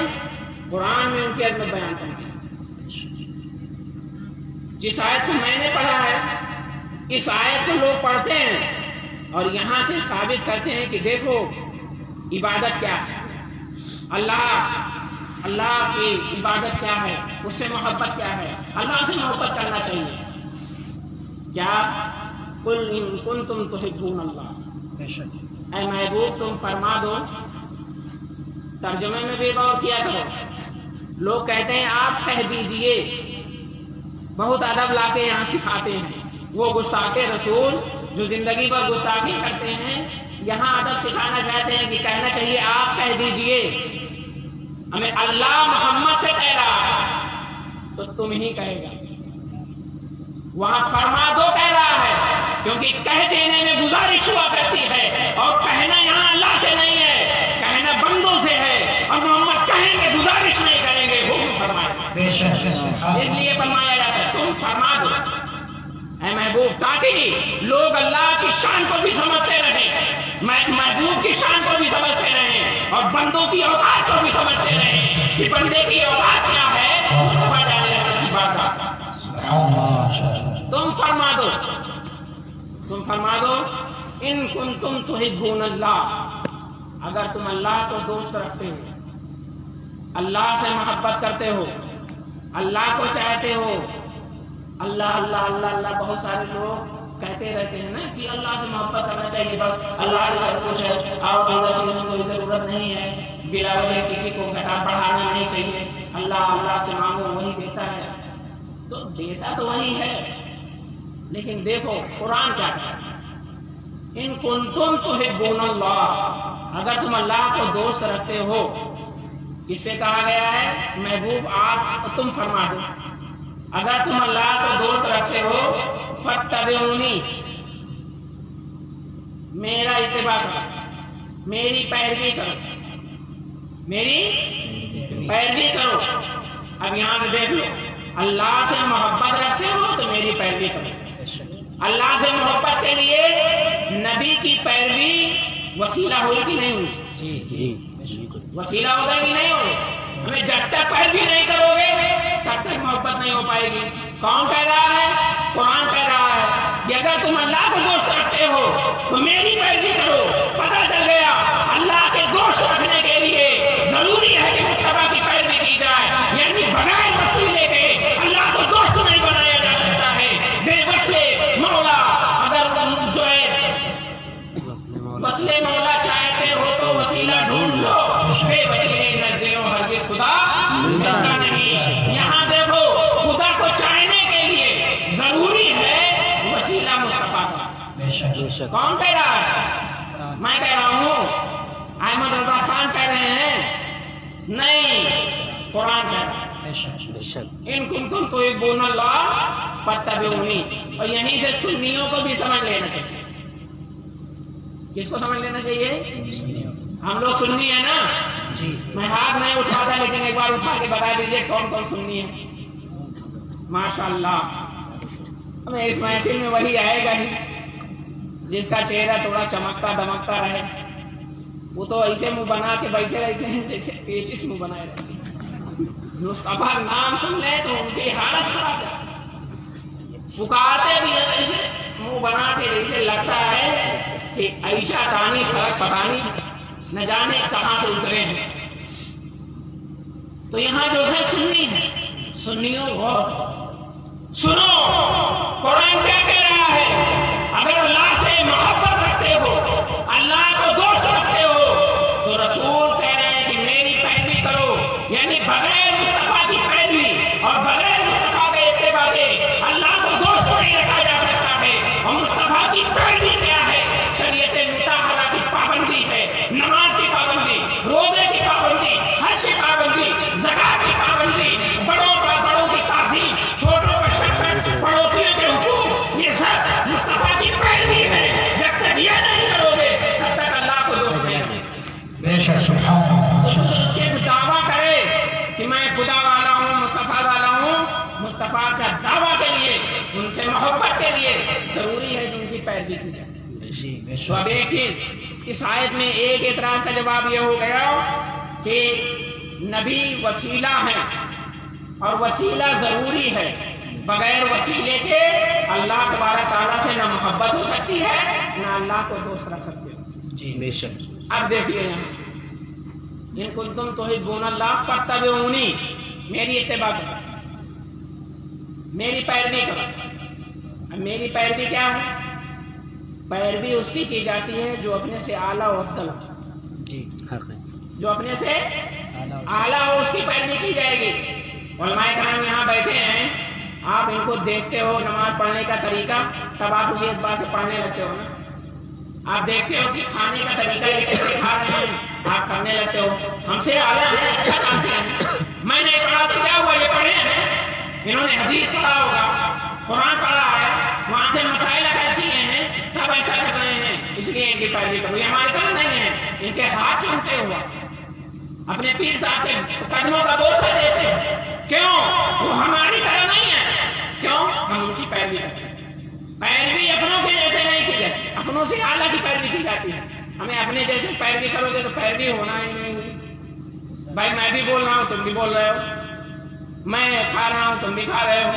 S1: قرآن میں ان کی عظمت بیان کر دی۔ جس آیت کو میں نے پڑھا ہے اس آیت کو لوگ پڑھتے ہیں اور یہاں سے ثابت کرتے ہیں کہ دیکھو عبادت کیا ہے، اللہ کی عبادت کیا ہے، اس سے محبت کیا ہے، اللہ سے محبت کرنا چاہیے۔ کیا قل ان کنتم تحبون اللہ، اے محبوب تم فرما دو۔ ترجمے میں بھی غور کیا کرو، لوگ کہتے ہیں آپ کہہ دیجئے، بہت ادب لا کے یہاں سکھاتے ہیں۔ وہ گستاخ رسول جو زندگی پر گستاخی کرتے ہیں یہاں ادب سکھانا چاہتے ہیں کہ کہنا چاہیے آپ کہہ دیجئے، ہمیں اللہ محمد سے کہہ رہا ہے تو تم ہی کہے گا، وہاں فرما دو کہہ رہا ہے، کیونکہ کہہ دینے میں گزارش ہوا کرتی ہے، اور کہنا یہاں اللہ سے نہیں ہے، کہنا بندوں سے ہے، اور محمد کہیں گے گزارش نہیں کریں گے، حکم فرمایا، اس لیے فرمایا جاتا ہے تم فرما دو اے محبوب، تاکہ لوگ اللہ کی شان کو بھی سمجھتے رہیں، محبوب کی شان کو بھی سمجھتے رہیں، اور بندوں کی اوقات کو بھی سمجھتے رہیں کہ بندے کی اوقات کیا ہے، مصطفیٰ جانے کی بات۔ تم فرما دو ان کنتم تحبون اللہ، اگر تم اللہ کو دوست رکھتے ہو، اللہ سے محبت کرتے ہو، اللہ کو چاہتے ہو، اللہ اللہ اللہ اللہ، بہت سارے لوگ کہتے رہتے ہیں نا کہ اللہ سے محبت کرنا چاہیے، بس اللہ سے سب کچھ ہے اور اللہ چیزوں کی کوئی ضرورت نہیں ہے، بلا وجہ کسی کو گھٹا بڑھانا نہیں چاہیے، اللہ سے مانگو وہی دیتا ہے، تو دیتا تو وہی ہے، لیکن دیکھو قرآن کیا کہتا ہے، ان کنتم تحبون اللہ، اگر تم اللہ کو دوست رکھتے ہو، اس سے کہا گیا ہے محبوب آپ تم فرما دو، اگر تم اللہ کو دوست رکھتے ہو فاتبعونی، میرا اتباع کرو، میری پیروی کرو۔ اب یہاں پہ دیکھ لو، اللہ سے محبت رکھتے ہو تو میری پیروی کرو۔ اللہ سے محبت کے لیے نبی کی پیروی وسیلہ ہوئی کہ نہیں ہوئی؟ جی وسیلہ ہوگا کہ نہیں ہوگا؟ ہمیں جب تک پیروی نہیں کرو گے تب تک محبت نہیں ہو پائے گی۔ کون کہہ رہا ہے؟ قرآن کہہ رہا ہے کہ اگر تم اللہ کو دوست رکھتے ہو تو میری پیروی کرو۔ پتہ چل گیا اللہ کے دوست رکھنے کے لیے ضروری ہے کہ مصطفیٰ کی پیروی کی جائے، یعنی بغیر وسیلے کے اللہ کو دوست نہیں بنایا جا سکتا ہے،
S2: بے شک بے شک
S1: کون کہہ رہا ہے؟ میں کہہ رہا ہوں؟ احمد رضا خان کہہ رہے ہیں؟ نہیں، قرآن کہہ رہا ہے۔
S2: بے شک بے شک
S1: ان کنتم تحبون اللہ فاتبعونی۔ اور یہیں سے سنیوں کو بھی سمجھ لینا چاہیے۔ کس کو سمجھ لینا چاہیے؟ ہم لوگ سنی ہیں نا؟
S2: جی
S1: میں ہاتھ نہیں اٹھاتا، لیکن ایک بار اٹھا کے بتا دیجئے کون کون سنی ہے۔ ماشاءاللہ، ہمیں اس محفل میں وہی آئے گا ہی جس کا چہرہ تھوڑا چمکتا دمکتا رہے۔ وہ تو ایسے منہ بنا کے بیٹھے رہتے ہیں جیسے پیچس منہ بنائے رہتے ہیں۔ مصطفیٰ نام سن لے تو ان کی حالت خراب ہے، پکارتے بھی ہیں ایسے منہ بنا کے، جیسے لگتا ہے کہ عائشہ دانی سڑک پتانی نہ جانے کہاں سے اترے ہیں۔ تو یہاں جو ہے سنی ہے، سنیوں غور سنو قرآن کیا کہہ رہا ہے۔ اگر اللہ سے محبت رکھتے ہو، اللہ کو دوست رکھتے ہو، تو رسول کہہ رہے ہیں کہ میری پیروی کرو، یعنی بغیر مصطفیٰ کی پیروی اور بغیر مصطفیٰ کے اتباع کے اللہ کو دوست نہیں رکھا جا سکتا ہے۔ اور مصطفیٰ کی پیروی کیا ہے؟ شریعت مطہرہ کی پابندی ہے، نماز کی پابندی، روزے کی پابندی، حج کی پابندی، زکات کی پابندی، بڑوں کی تعظیم، چھوٹوں پر شفقت، پڑوسیوں کے حقوق، یہ سب مصطفیٰ کی پیروی ہے۔ جب تک یہ نہیں کرو گے تب تک اللہ کو دوست نہیں رکھو گے۔
S2: بے شک سبحان اللہ۔
S1: تو صرف دعویٰ کرے کہ میں خدا والا ہوں، مصطفیٰ والا ہوں، مصطفیٰ کا دعویٰ کے لیے، ان سے محبت کے لیے ضروری ہے کہ ان کی پیروی کی جائے۔
S2: جی بے
S1: تو اب
S2: شک
S1: ایک چیز، اس آیت میں ایک اعتراض کا جواب یہ ہو گیا کہ نبی وسیلہ ہے اور وسیلہ ضروری ہے، بغیر وسیلے کے اللہ تبارک تعالیٰ سے نہ محبت ہو سکتی ہے نہ اللہ کو دوست رکھ سکتے ہو۔
S2: جی بے شک
S1: اب دیکھیے یہاں، ان کنتم تحبون اللہ فاتبعونی، میری اتباع کرو، میری پیروی کرو۔ اب میری پیروی کیا ہے؟ پیروی اس کی کی جاتی ہے جو اپنے سے اعلیٰ و افضل ہو،
S2: جی حق ہے
S1: جو اپنے سے اعلیٰ ہو اس کی پیروی کی جائے گی۔ علماء کرام یہاں بیٹھے ہیں، آپ ان کو دیکھتے ہو نماز پڑھنے کا طریقہ، تب آپ اسی اعتبار سے پڑھنے لگتے ہو نا۔ آپ دیکھتے ہو کہ کھانے کا طریقہ یہ کیسے کھا رہے ہیں، آپ کرنے لگتے ہو۔ ہم سے اعلیٰ ہیں، اچھا جانتے ہیں۔ میں نے پڑھا تو کیا ہوا، یہ پڑھے ہیں، انہوں نے حدیث پڑھا ہوگا، قرآن پڑھا ہے، وہاں سے مسائل اخذ کیے ہیں، تب ایسا کر رہے ہیں، اس لیے ان کی پیروی کرو۔ یہ ہماری طرح نہیں ہے، ان کے ہاتھ چومتے ہوا اپنے پیر صاحب کے قدموں کا بوسہ دیتے ہیں۔ کیوں؟ وہ ہماری طرح نہیں ہے۔ کیوں؟ ہم ان کی پیروی کرتے ہیں۔ پیروی اپنوں کے جیسے نہیں کی جاتی، اپنوں سے اعلیٰ کی پیروی کی جاتی ہے۔ ہمیں اپنے جیسے پیروی کرو گے تو پیروی ہونا ہی نہیں ہوئی۔ بھائی میں بھی بول رہا ہوں، تم بھی بول رہے ہو، میں کھا رہا ہوں، تم بھی کھا رہے ہو،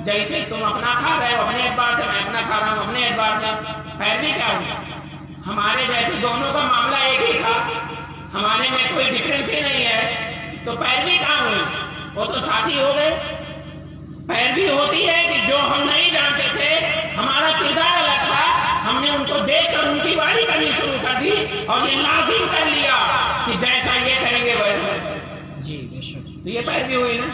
S1: جیسے تم اپنا کھا رہے ہو اپنے اعتبار سے، میں اپنا کھا رہا ہوں اپنے اعتبار سے، پیروی کیا ہوئی؟ ہمارے جیسے دونوں کا معاملہ ایک ہی تھا، ہمارے میں کوئی ڈفرینس ہی نہیں ہے، تو پیروی کہاں ہوئی؟ وہ تو ساتھی ہو گئے۔ پیروی ہوتی ہے کہ جو ہم نہیں جانتے تھے، ہمارا کردار الگ تھا، ہم نے ان کو دیکھ کر ان کی واری کرنی شروع کر دی اور یہ لازم کر لیا کہ جیسا یہ کریں گے ویسا۔
S2: جی بے شک
S1: تو یہ پیروی ہوئی نا۔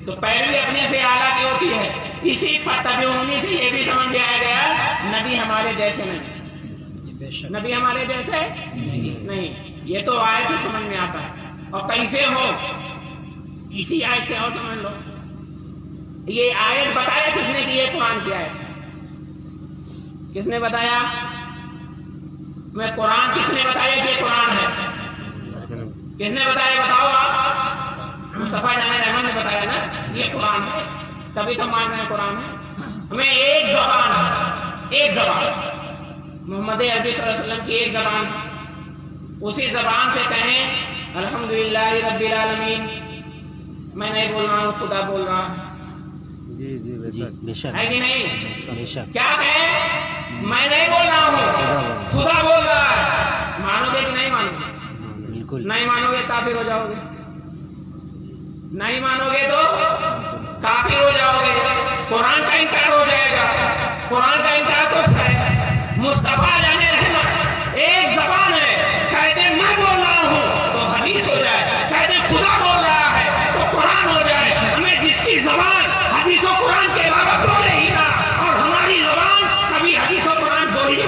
S1: تو پیروی اپنے سے اعلیٰ کی ہوتی ہے۔ اسی فتبعونی سے یہ بھی سمجھ میں آیا گیا نبی ہمارے جیسے نہیں،
S2: بے شک
S1: نبی ہمارے جیسے نہیں۔ یہ تو آیت سے سمجھ میں آتا ہے، اور کیسے ہو اسی آیت سے اور سمجھ لو۔ یہ آیت بتایا کس نے کہ یہ قرآن کی آیت ہے؟ کس نے بتایا؟ میں قرآن کس نے بتایا کہ یہ قرآن ہے؟ کس نے بتایا؟ بتاؤ آپ۔ مصطفیٰ جان رحمان نے بتایا نا یہ قرآن ہے، تبھی تو مان رہے ہیں قرآن ہے۔ ہمیں ایک زبان ہے، ایک زبان محمد عربی صلی اللہ علیہ وسلم کی ایک زبان، اسی زبان سے کہیں الحمدللہ رب العالمین۔ میں نہیں بول رہا ہوں، خدا بول رہا ہے،
S2: جی بے شک
S1: ہے کہ نہیں؟
S2: بے شک
S1: کیا کہیں؟ میں نہیں بول رہا ہوں، خدا بول رہا ہے۔ مانو گے کہ نہیں مانو گے؟
S2: بالکل
S1: نہیں مانو گے کافر ہو جاؤ گے، نہیں مانو گے تو کافر ہو جاؤ گے، قرآن کا انکار ہو جائے گا۔ قرآن کا انکار تو ہے، مصطفیٰ جانے رحمت ایک زبان ہے، کہہ دے میں بول رہا ہوں تو حدیث ہو جائے، کہہ دے خدا بول رہا ہے تو قرآن ہو جائے۔ ہمیں جس کی زبان حدیث و قرآن کے علاوہ بولے ہی نہ، اور ہماری زبان کبھی حدیث و قرآن بولی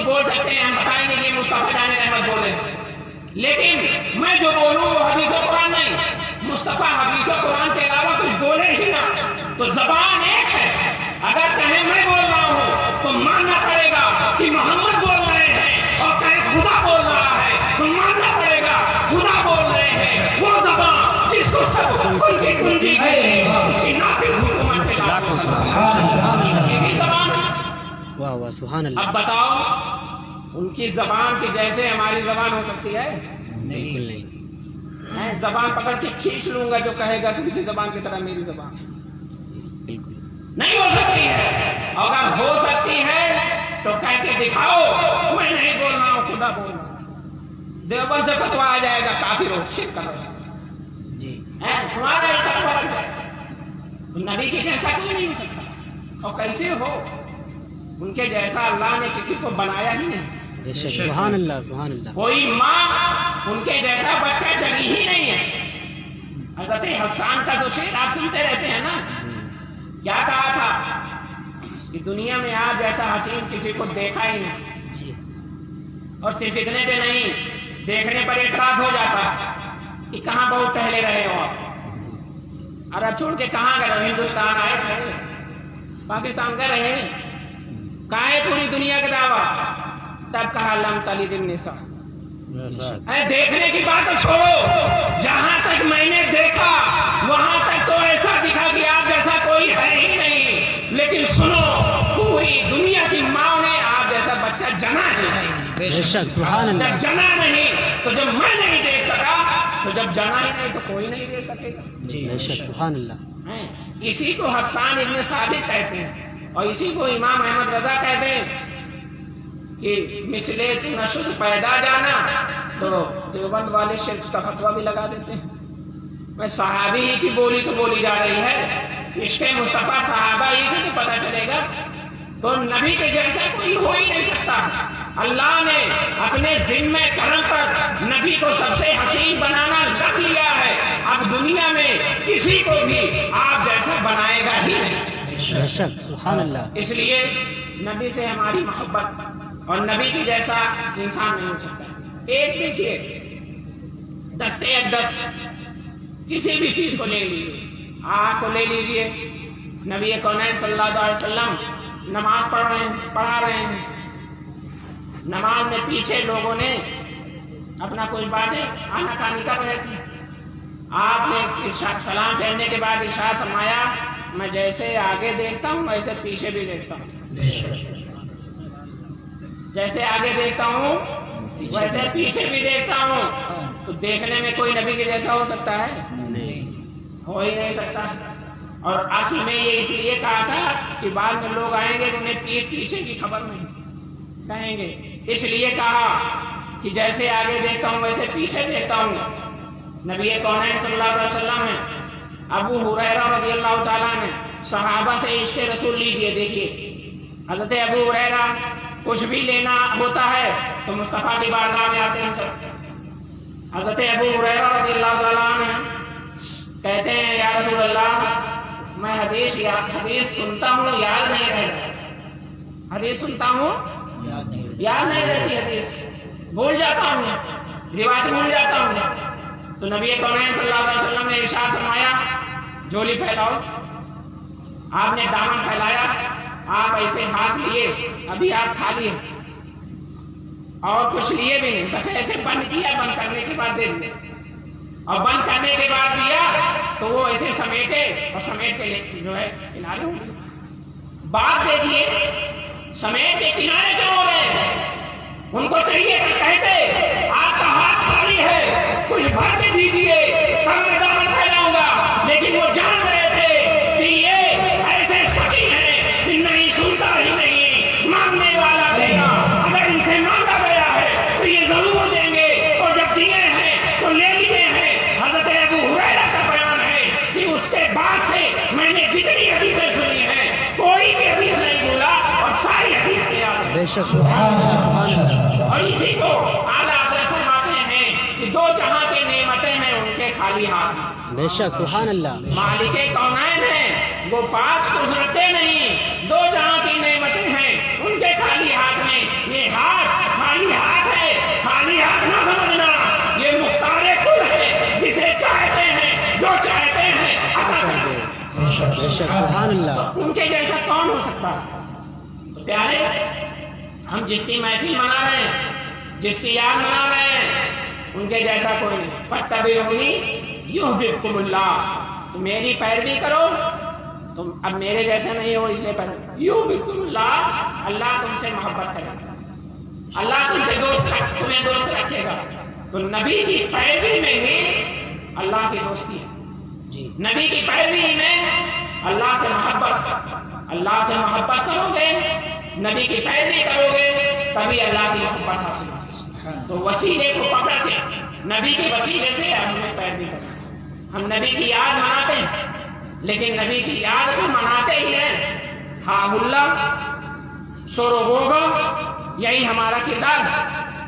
S1: بول سکتے ہیں، ہم بتائیں گے کہ مصطفیٰ جان احمد بولے، لیکن میں جو بولوں وہ حدیث و قرآن نہیں، مصطفیٰ حدیث و قرآن کے علاوہ کچھ بولے ہی نہ، تو زبان ایک ہے، اگر کہیں میں بول رہا ہوں تو ماننا پڑے گا کہ محمد بول رہے ہیں، اور کہیں خدا بول رہا ہے تو ماننا پڑے گا خدا بول رہے ہیں۔ وہ زبان جس کو سب کنجی کنجی گئے اس کی نافذ حکومت پہ لاکھوں یہی زبان ہے۔
S2: واہ واہ سبحان اللہ۔
S1: اب بتاؤ ان کی زبان کی جیسے ہماری زبان ہو سکتی ہے؟
S2: بالکل نہیں۔
S1: میں زبان پکڑ کے کھینچ لوں گا جو کہے گا کہ ان کی زبان کی طرح میری زبان
S2: بالکل
S1: نہیں ہو سکتی ہے، اور اگر ہو سکتی ہے تو کہہ کے دکھاؤ میں نہیں بول رہا ہوں خدا بول رہا ہوں، دیوبند سے فتویٰ آ جائے گا کافر ہو شرک کرو
S2: جی
S1: تمہارا ایسا فرق ہے، نبی کے جیسا کوئی نہیں ہو سکتا، اور کیسے ہو، ان کے جیسا اللہ نے کسی کو بنایا ہی نہیں،
S2: بے شک سبحان اللہ سبحان اللہ۔
S1: کوئی ماں ان کے جیسا بچہ جنی ہی نہیں ہے۔ حضرت حسان کا جو شعر آپ سنتے رہتے ہیں نا، کیا کہا تھا کہ دنیا میں آپ جیسا حسین کسی کو دیکھا ہی نہیں، اور صرف اتنے پہ نہیں، دیکھنے پر اعتراض ہو جاتا کہ کہاں بہت ٹہلے رہے ہو آپ، عرب چھوڑ کے کہاں گئے، ہندوستان آئے تھے، پاکستان گئے رہے، کہاں ہے پوری دنیا کا دعویٰ؟ تب کہا لم تلد النساء۔ دیکھنے کی بات تو چھوڑو، جہاں تک میں نے دیکھا وہاں تک تو ایسا دکھا کہ آپ جیسا کوئی ہے ہی نہیں، لیکن سنو پوری دنیا کی ماں نے آپ جیسا بچہ جنا ہی نہیں،
S2: بے شک سبحان اللہ۔
S1: جب جنا نہیں تو جب میں نہیں دیکھ سکا تو جب جنا ہی نہیں تو کوئی نہیں دیکھ سکے گا۔
S2: جی بے شک سبحان اللہ۔
S1: اسی کو حسان ابن ثابت کہتے ہیں، اور اسی کو امام احمد رضا کہتے ہیں کہ مثلے تو نشد پیدا جانا، تو دیوبند والے شرک کا فتویٰ بھی لگا دیتے ہیں۔ میں صحابی ہی کی بولی تو بولی جا رہی ہے، عشق مصطفیٰ صحابہ ہی سے تو پتہ چلے گا، تو نبی کے جیسا کوئی ہو ہی نہیں سکتا۔ اللہ نے اپنے ذمہ کرم پر نبی کو سب سے حسین بنانا رکھ لیا ہے، اب دنیا میں کسی کو بھی آپ جیسا بنائے گا ہی نہیں،
S2: بے شک سبحان اللہ۔
S1: اس لیے نبی سے ہماری محبت، اور نبی کی جیسا انسان نہیں ہو سکتا۔ ایک دیکھیے، دستے اقدس کسی بھی چیز کو لے لیجیے، آنکھ کو لے لیجیے، نبی کونین صلی اللہ علیہ وسلم نماز پڑھا رہے ہیں، نماز میں پیچھے لوگوں نے اپنا کچھ باتیں آناکانی کر رہے تھے، آپ نے سلام پھیرنے کے بعد ارشاد فرمایا میں جیسے آگے دیکھتا ہوں ویسے پیچھے بھی دیکھتا ہوں، جیسے آگے دیکھتا ہوں ویسے پیچھے بھی دیکھتا ہوں، تو دیکھنے میں کوئی نبی کے جیسا ہو سکتا ہے؟ نہیں، ہو ہی نہیں سکتا۔ اور اصل میں یہ اس لیے کہا تھا کہ بعد میں لوگ آئیں گے انہیں پیچھے کی خبر نہیں کہیں گے، اس لیے کہا کہ جیسے آگے دیکھتا ہوں ویسے پیچھے دیکھتا ہوں۔ نبی کونین صلی اللہ علیہ وسلم نے ابو ہریرہ رضی اللہ تعالیٰ نے صحابہ سے عشق رسول لیجیے، دیکھیے حضرت ابو ہریرہ کچھ بھی لینا ہوتا ہے تو مصطفیٰ کی بارگاہ میں آتے ہیں سب۔ حضرت ابو ہریرہ رضی اللہ تعالیٰ عنہ کہتے ہیں یا رسول اللہ میں حدیث سنتا ہوں یاد نہیں رہتا، حدیث سنتا ہوں یاد نہیں رہتی، حدیث بھول جاتا ہوں، روایت بھول جاتا ہوں۔ تو نبی کونین صلی اللہ علیہ وسلم نے ارشاد فرمایا جھولی پھیلاؤ، آپ نے دامن پھیلایا، آپ ایسے ہاتھ لیے، ابھی آپ خالی ہیں اور کچھ لیے بھی نہیں، بس ایسے بند کیا، بند کرنے کے بعد دے دیا، اور بند کرنے کے بعد دیا تو وہ ایسے سمیٹے اور سمیٹ کے جو ہے کنارے ہو گئے۔ بات دیکھیے سمیٹ کے کنارے کیوں ہو رہے ہیں؟ ان کو چاہیے کہ کہتے آپ کا ہاتھ خالی ہے کچھ بھر کے دیجیے تب میں دامن پھیلاؤں گا، لیکن وہ جان رہے تھے کہ یہ ایسے سخی ہیں کہ نہیں سنتا ہی نہیں، مانگنے والا دے گا، اگر ان سے مانگا گیا ہے تو یہ ضرور دیں گے، اور جب دیے ہیں تو لے لیے ہیں۔ حضرت ابو ہریرہ کا بیان ہے کہ اس کے بعد سے میں نے جتنی حدیثیں سنی ہیں کوئی بھی حدیث نہیں بولا اور ساری حدیث کی یاد ہے۔
S2: بے شک سبحان اللہ سبحان اللہ۔
S1: اور اسی کو اعلیٰ حضرت فرماتے ہیں کہ دو جہاں کی نعمتیں ہیں ان کے خالی ہاتھ،
S2: بے شک سبحان اللہ۔
S1: مالک کونین ہیں وہ پانچ کچھ رکھتے نہیں، دو جہاں کی نعمتیں ہیں ان کے خالی ہاتھ میں، یہ ہاتھ
S2: بے شک سبحان اللہ
S1: تو ان کے جیسا کون ہو سکتا ہے؟ تو پیارے، ہم جس کی محفل منا رہے ہیں، جس کی یاد منا رہے ہیں، ان کے جیسا کوئی نہیں. فاتبعونی یحببکم اللہ، تو میری پیروی کرو. تم اب میرے جیسے نہیں ہو اس لیے یحببکم اللہ، اللہ تم سے محبت کرے گا، اللہ تم سے تمہیں دوست رکھے گا. تو نبی کی پیروی میں ہی اللہ کی دوستی ہے.
S2: جی
S1: نبی کی پیروی میں اللہ سے محبت، اللہ سے محبت کرو گے، نبی کی پیروی کرو گے، تبھی اللہ کی محبت حاصل ہوگی. تو وسیلے کو پکڑ کے نبی کے وسیلے سے ہم نے پیروی کریں. ہم نبی کی یاد مناتے ہیں، لیکن نبی کی یاد کو مناتے ہی ہیں ہا اللہ شور و غوغا، یہی ہمارا کردار ہے.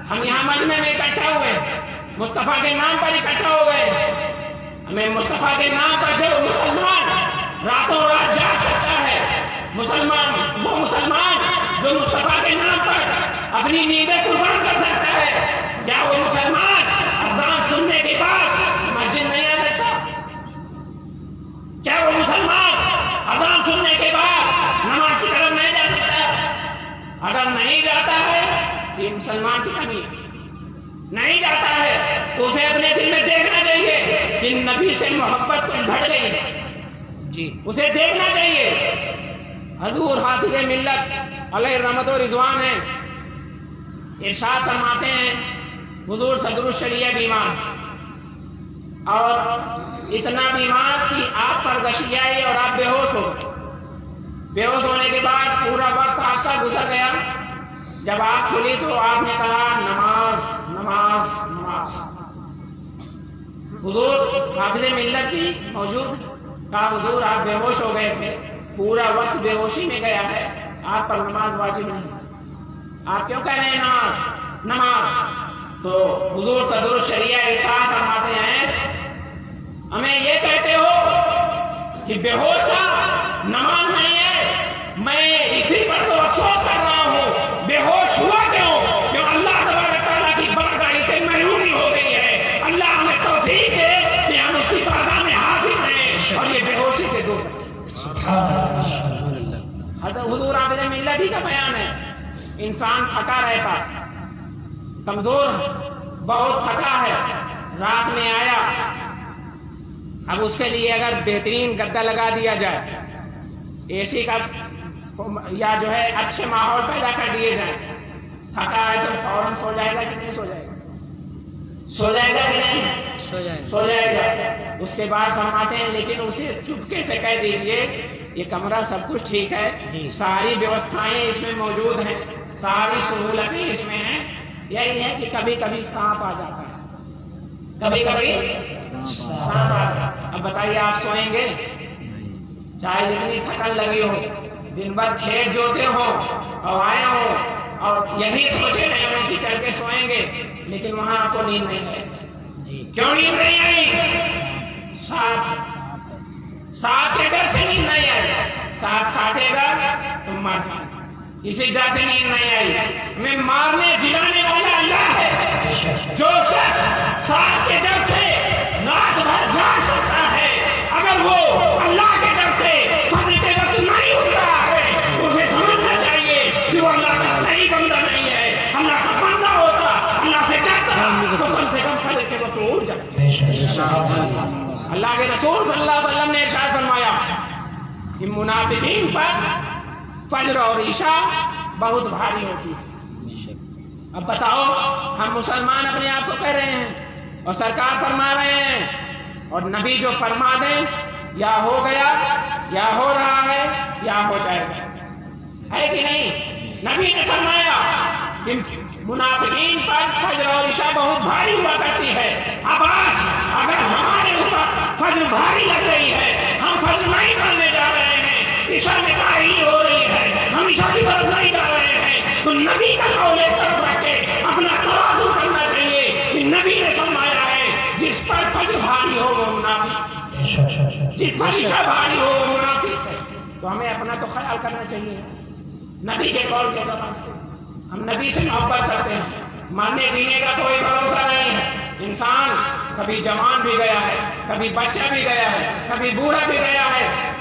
S1: ہم یہاں مجمع میں اکٹھا ہوئے، مصطفیٰ کے نام پر اکٹھا ہو گئے. ہمیں مصطفیٰ کے نام پر جو مسلمان راتوں رات جا سکتا ہے، مسلمان وہ مسلمان جو مصطفیٰ کے نام پر اپنی نیندیں قربان کر سکتا ہے، کیا وہ مسلمان اذان سننے کے بعد مسجد نہیں آ سکتا؟ کیا وہ مسلمان اذان سننے کے بعد نماز کی طرف نہیں جا سکتا؟ اگر نہیں جاتا ہے تو یہ مسلمان کی کمی ہے. نہیں جاتا ہے تو اسے اپنے دل میں دیکھنا چاہیے کہ نبی سے محبت کچھ گھٹ گئی ہے.
S2: جی
S1: اسے دیکھنا چاہیے. حضور حافظ ملت علیہ رحمت و رضوان ہیں، ارشاد فرماتے ہیں حضور صدر الشریعہ بیمار، اور اتنا بیمار کہ آپ پر غشی آئی اور آپ بے ہوش ہو گئے. بے ہوش ہونے کے بعد پورا وقت آپ کا گزر گیا. جب آپ کھلی تو آپ نے کہا نماز نماز نماز. حضور حافظ ملت بھی موجود، کہا حضور آپ بے ہوش ہو گئے تھے، پورا وقت بے ہوشی میں گیا ہے، آپ پر نماز واجب نہیں، آپ کیوں کہہ رہے ہیں نماز نماز؟ تو حضور صدر الشریعہ ارشاد فرماتے ہیں ہمیں یہ کہتے ہو کہ بے ہوش تھا، نماز نہیں ہے، میں اسی پر تو افسوس کر رہا ہوں. بے ہوش ہوا کیوں؟ کیوں اللہ تبارک تعالیٰ کی بارگاہ سے محرومی ہو گئی ہے. اللہ ہمیں توفیق دے کہ ہم اس کی بارگاہ میں حاضر رہیں اور یہ بے ہوشی سے دور کریں.
S2: سبحان اللہ.
S1: حضرت حضور حافظ ملت ہی کا بیان ہے. انسان تھکا رہتا، کمزور بہت تھکا ہے، رات میں آیا، اب اس کے لیے اگر بہترین گدا لگا دیا جائے، اے سی کا یا جو ہے اچھے ماحول پیدا کر دیے جائیں، تھکا ہے تو فوراً سو جائے گا کہ نہیں سو جائے گا؟ سو جائے گا کہ نہیں؟ سو جائے گا. اس کے بعد فرماتے ہیں لیکن اسے چپکے سے کہہ دیجئے یہ کمرہ سب کچھ ٹھیک ہے، ساری ویوستھائیں اس میں موجود ہیں، ساری سہولتیں اس میں ہیں، یہی ہے کہ کبھی کبھی سانپ آ جاتا ہے، کبھی کبھی سانپ آ جاتا ہے. اب بتائیے آپ سوئیں گے؟ چاہے جتنی تھکن لگی ہو، دن بھر کھیت جوتے ہو اور آئے ہو اور یہی سوچے رہے ہو کہ چل کے سوئیں گے، لیکن وہاں آپ کو نیند نہیں آئی. کیوں نیند نہیں آئی؟ سانپ کے ڈر سے نیند نہیں آئی. سانپ کاٹے گا تو مر جائے، اسی ڈر سے نیند نہیں آئی. ہمیں مارنے جلانے والا اللہ ہے. جو شخص سانپ کے ڈر سے رات بھر جاگ سکتا ہے، اگر وہ اللہ کے ڈر سے فجر کے وقت نہیں اٹھ رہا ہے، اسے سمجھنا چاہیے کہ وہ اللہ کا صحیح بندہ نہیں ہے. اللہ کا بندہ ہوتا، اللہ سے ڈرتا تو کم سے کم فجر کے وقت اٹھ جاتا. اللہ کے رسول صلی اللہ علیہ وسلم نے ارشاد فرمایا کہ منافقین پر فجر اور عشاء بہت بھاری ہوتی ہے. اب بتاؤ، ہم مسلمان اپنے آپ کو کہہ رہے ہیں اور سرکار فرما رہے ہیں، اور نبی جو فرما دیں یا ہو گیا یا ہو رہا ہے یا ہو جائے گا، ہے کہ نہیں؟ نبی نے فرمایا کہ منافقین پر فجر اور عشاء بہت بھاری ہوا کرتی ہے. اب آج اگر ہمارے اوپر فجر بھاری لگ رہی ہے، ہم فجر نہیں پڑھنے جا رہے ہیں، عشاء میں کاہلی ہو رہی ہے، ہم عشاء کی طرف نہیں جا رہے ہیں، تو نبی کا قول ایک طرف رکھ کے اپنا توازن کرنا چاہیے کہ نبی نے فرمایا ہے جس پر فجر بھاری ہو وہ منافق، جس پر عشاء بھاری ہو وہ منافق ہے. تو ہمیں اپنا تو خیال کرنا چاہیے نبی کے قول کے اعتبار سے. ہم نبی سے محبت کرتے ہیں، مرنے جینے کا کوئی بھروسہ نہیں ہے. انسان کبھی جوان بھی گیا ہے، کبھی بچہ بھی گیا ہے، کبھی بوڑھا بھی گیا ہے،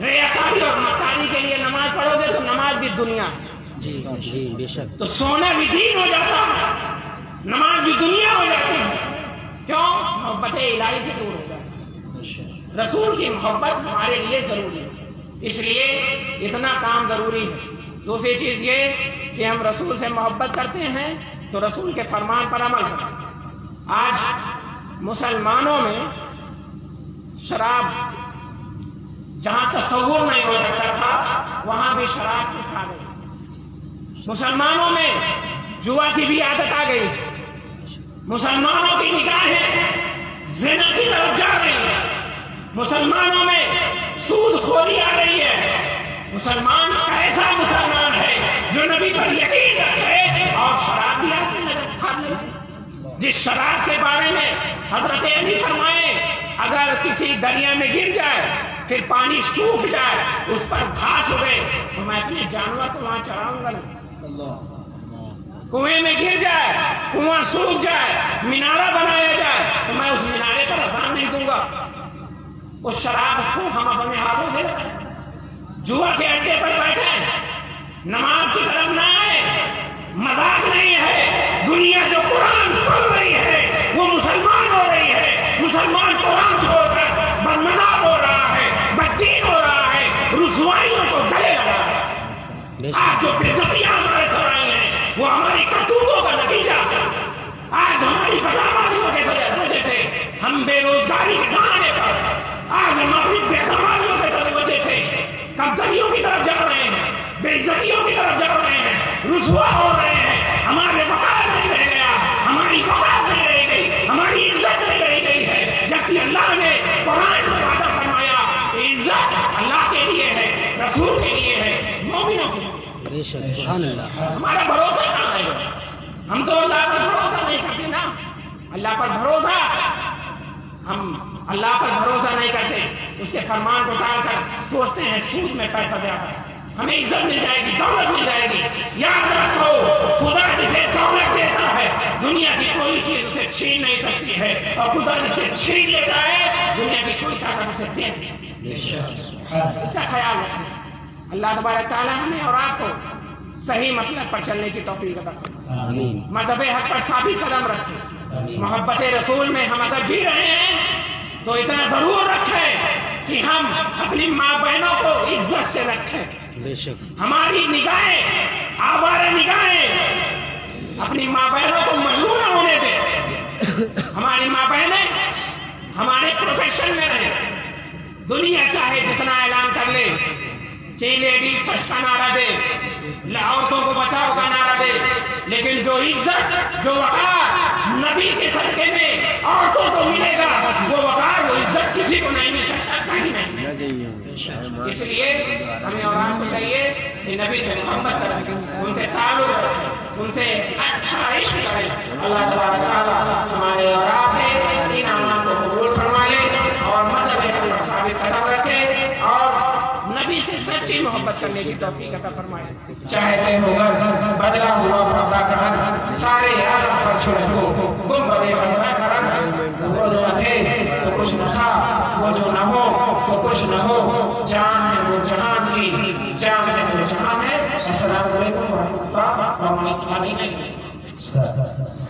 S1: ریاکاری اور مکاری کے لیے نماز پڑھو گے تو نماز بھی دنیا،
S2: جی جی بے شک،
S1: تو سونا بھی دین ہو جاتا ہے، نماز بھی دنیا ہو جاتی ہے. کیوں؟ محبت الہی سے دور ہو جائے. رسول کی محبت ہمارے لیے ضروری ہے، اس لیے اتنا کام ضروری ہے. دوسری چیز یہ کہ ہم رسول سے محبت کرتے ہیں تو رسول کے فرمان پر عمل کریں. آج مسلمانوں میں شراب جہاں تصور نہیں ہو سکتا تھا وہاں بھی شراب کی کھا گئی. مسلمانوں میں جوا کی بھی عادت آ گئی. مسلمانوں کی نگاہیں زنا کی طرف جا رہی ہیں. مسلمانوں میں سود خوری آ رہی ہے. مسلمان ایسا مسلمان ہے جو نبی پر یقین رکھے اور شراب بھی ہاتھ لگائے. جس شراب کے بارے میں حضرت علی فرمائے اگر کسی دریا میں گر جائے پھر پانی سوکھ جائے اس پر گھاس اگے تو میں اپنے جانور کو وہاں چراؤں گا. کنویں میں گر جائے، کنواں سوکھ جائے، مینارہ بنایا جائے تو میں اس مینارے پر اذان نہیں دوں گا. اس شراب کو ہم اپنے ہاتھوں سے لگائیں. جوا کے اڈے پر بیٹھے، نماز کی طرف نہ آئے. مذاق نہیں ہے. دنیا جو قرآن پڑھ رہی ہے وہ مسلمان ہو رہی ہے. مسلمان قرآن چھوڑ کر بدمذاق ہو رہا ہے، بددین ہو رہا ہے، رسوائیوں کو گلے لگا رہا ہے. آج جو بےعزتیاں ہمارے سر آئی ہیں وہ ہماری کرتوتوں کا نتیجہ ہے. آج ہماری بدامالیوں کے وجہ سے ہم بے روزگاری کے دہانے پر، آج ہم اپنی بےدامالیوں کے وجہ سے کمزوریوں کی طرف جا رہے ہیں، بے عزتیوں کی طرف جا رہے ہیں، رسوا ہو رہے ہیں. ہمارے وقار نہیں رہ گیا، ہماری وقار نہیں رہ گئی، ہماری عزت نہیں رہ گئی ہے. جبکہ اللہ نے قرآن میں وعدہ فرمایا عزت اللہ کے لیے ہے، رسول کے لیے ہے، مومنوں کے لیے.
S2: بے شک، سبحان اللہ.
S1: ہمارا بھروسہ کہاں ہے؟ ہم تو اللہ پر بھروسہ نہیں کرتے نا. اللہ پر بھروسہ، ہم اللہ پر بھروسہ نہیں کرتے. اس کے فرمان کو ٹال کر سوچتے ہیں سود میں پیسہ زیادہ ہے، ہمیں عزت مل جائے گی، دولت مل جائے گی. یاد رکھو خدا جسے دولت دیتا ہے دنیا کی کوئی چیز اسے چھین نہیں سکتی ہے، اور خدا جسے چھین لیتا ہے دنیا کی کوئی طاقت اسے دے نہیں سکتی.
S2: بے شک،
S1: اس کا خیال رکھیں. اللہ تبارک تعالیٰ ہمیں اور آپ کو صحیح مسلک پر چلنے کی توفیق عطا فرمائے.
S2: آمین.
S1: مذہب حق پر ثابت قدم رکھیں. محبت رسول میں ہم اگر جی رہے ہیں تو اتنا ضرور رکھیں کہ ہم اپنی ماں بہنوں کو عزت سے رکھیں.
S2: بے شک،
S1: ہماری نگاہیں، آوارہ نگاہیں اپنی ماں بہنوں کو مجبور نہ ہونے دیں. ہماری ماں بہنیں ہمارے پروٹیکشن میں رہیں. دنیا چاہے جتنا اعلان کر لے کہ لیڈیز فرسٹ کا نعرہ دے، عورتوں کو بچاؤ کا نعرہ دے، لیکن جو عزت، جو وقار نبی کے صدقے میں عورتوں کو ملے گا وہ وقار، وہ عزت کسی کو نہیں مل سکتا، کہیں نہیں. اس لیے ہمیں اور آپ کو چاہیے کہ نبی سے محبت کریں، ان سے تعلق رکھیں، ان سے اچھا عشق کریں. اللہ تبارک تعالیٰ ہمارے اور آپ کے ان اعمال کو قبول فرما لے اور مذہب حق پر ثابت قدم رکھے اور نبی سے سچی محبت کرنے کی توفیق عطا فرمائے. چاہتے ہو گر بدلا ہوا فضا کرن سارے عالم پر چھڑک کو گم بدے بدلا کرن. وہ جو تھے تو کچھ نہ تھا، وہ جو نہ ہو تو کچھ نہ ہو. جان ہے وہ جہان کی، جان ہے وہ جہان ہے. السلام علیکم ورحمۃ اللہ وبرکاتہ.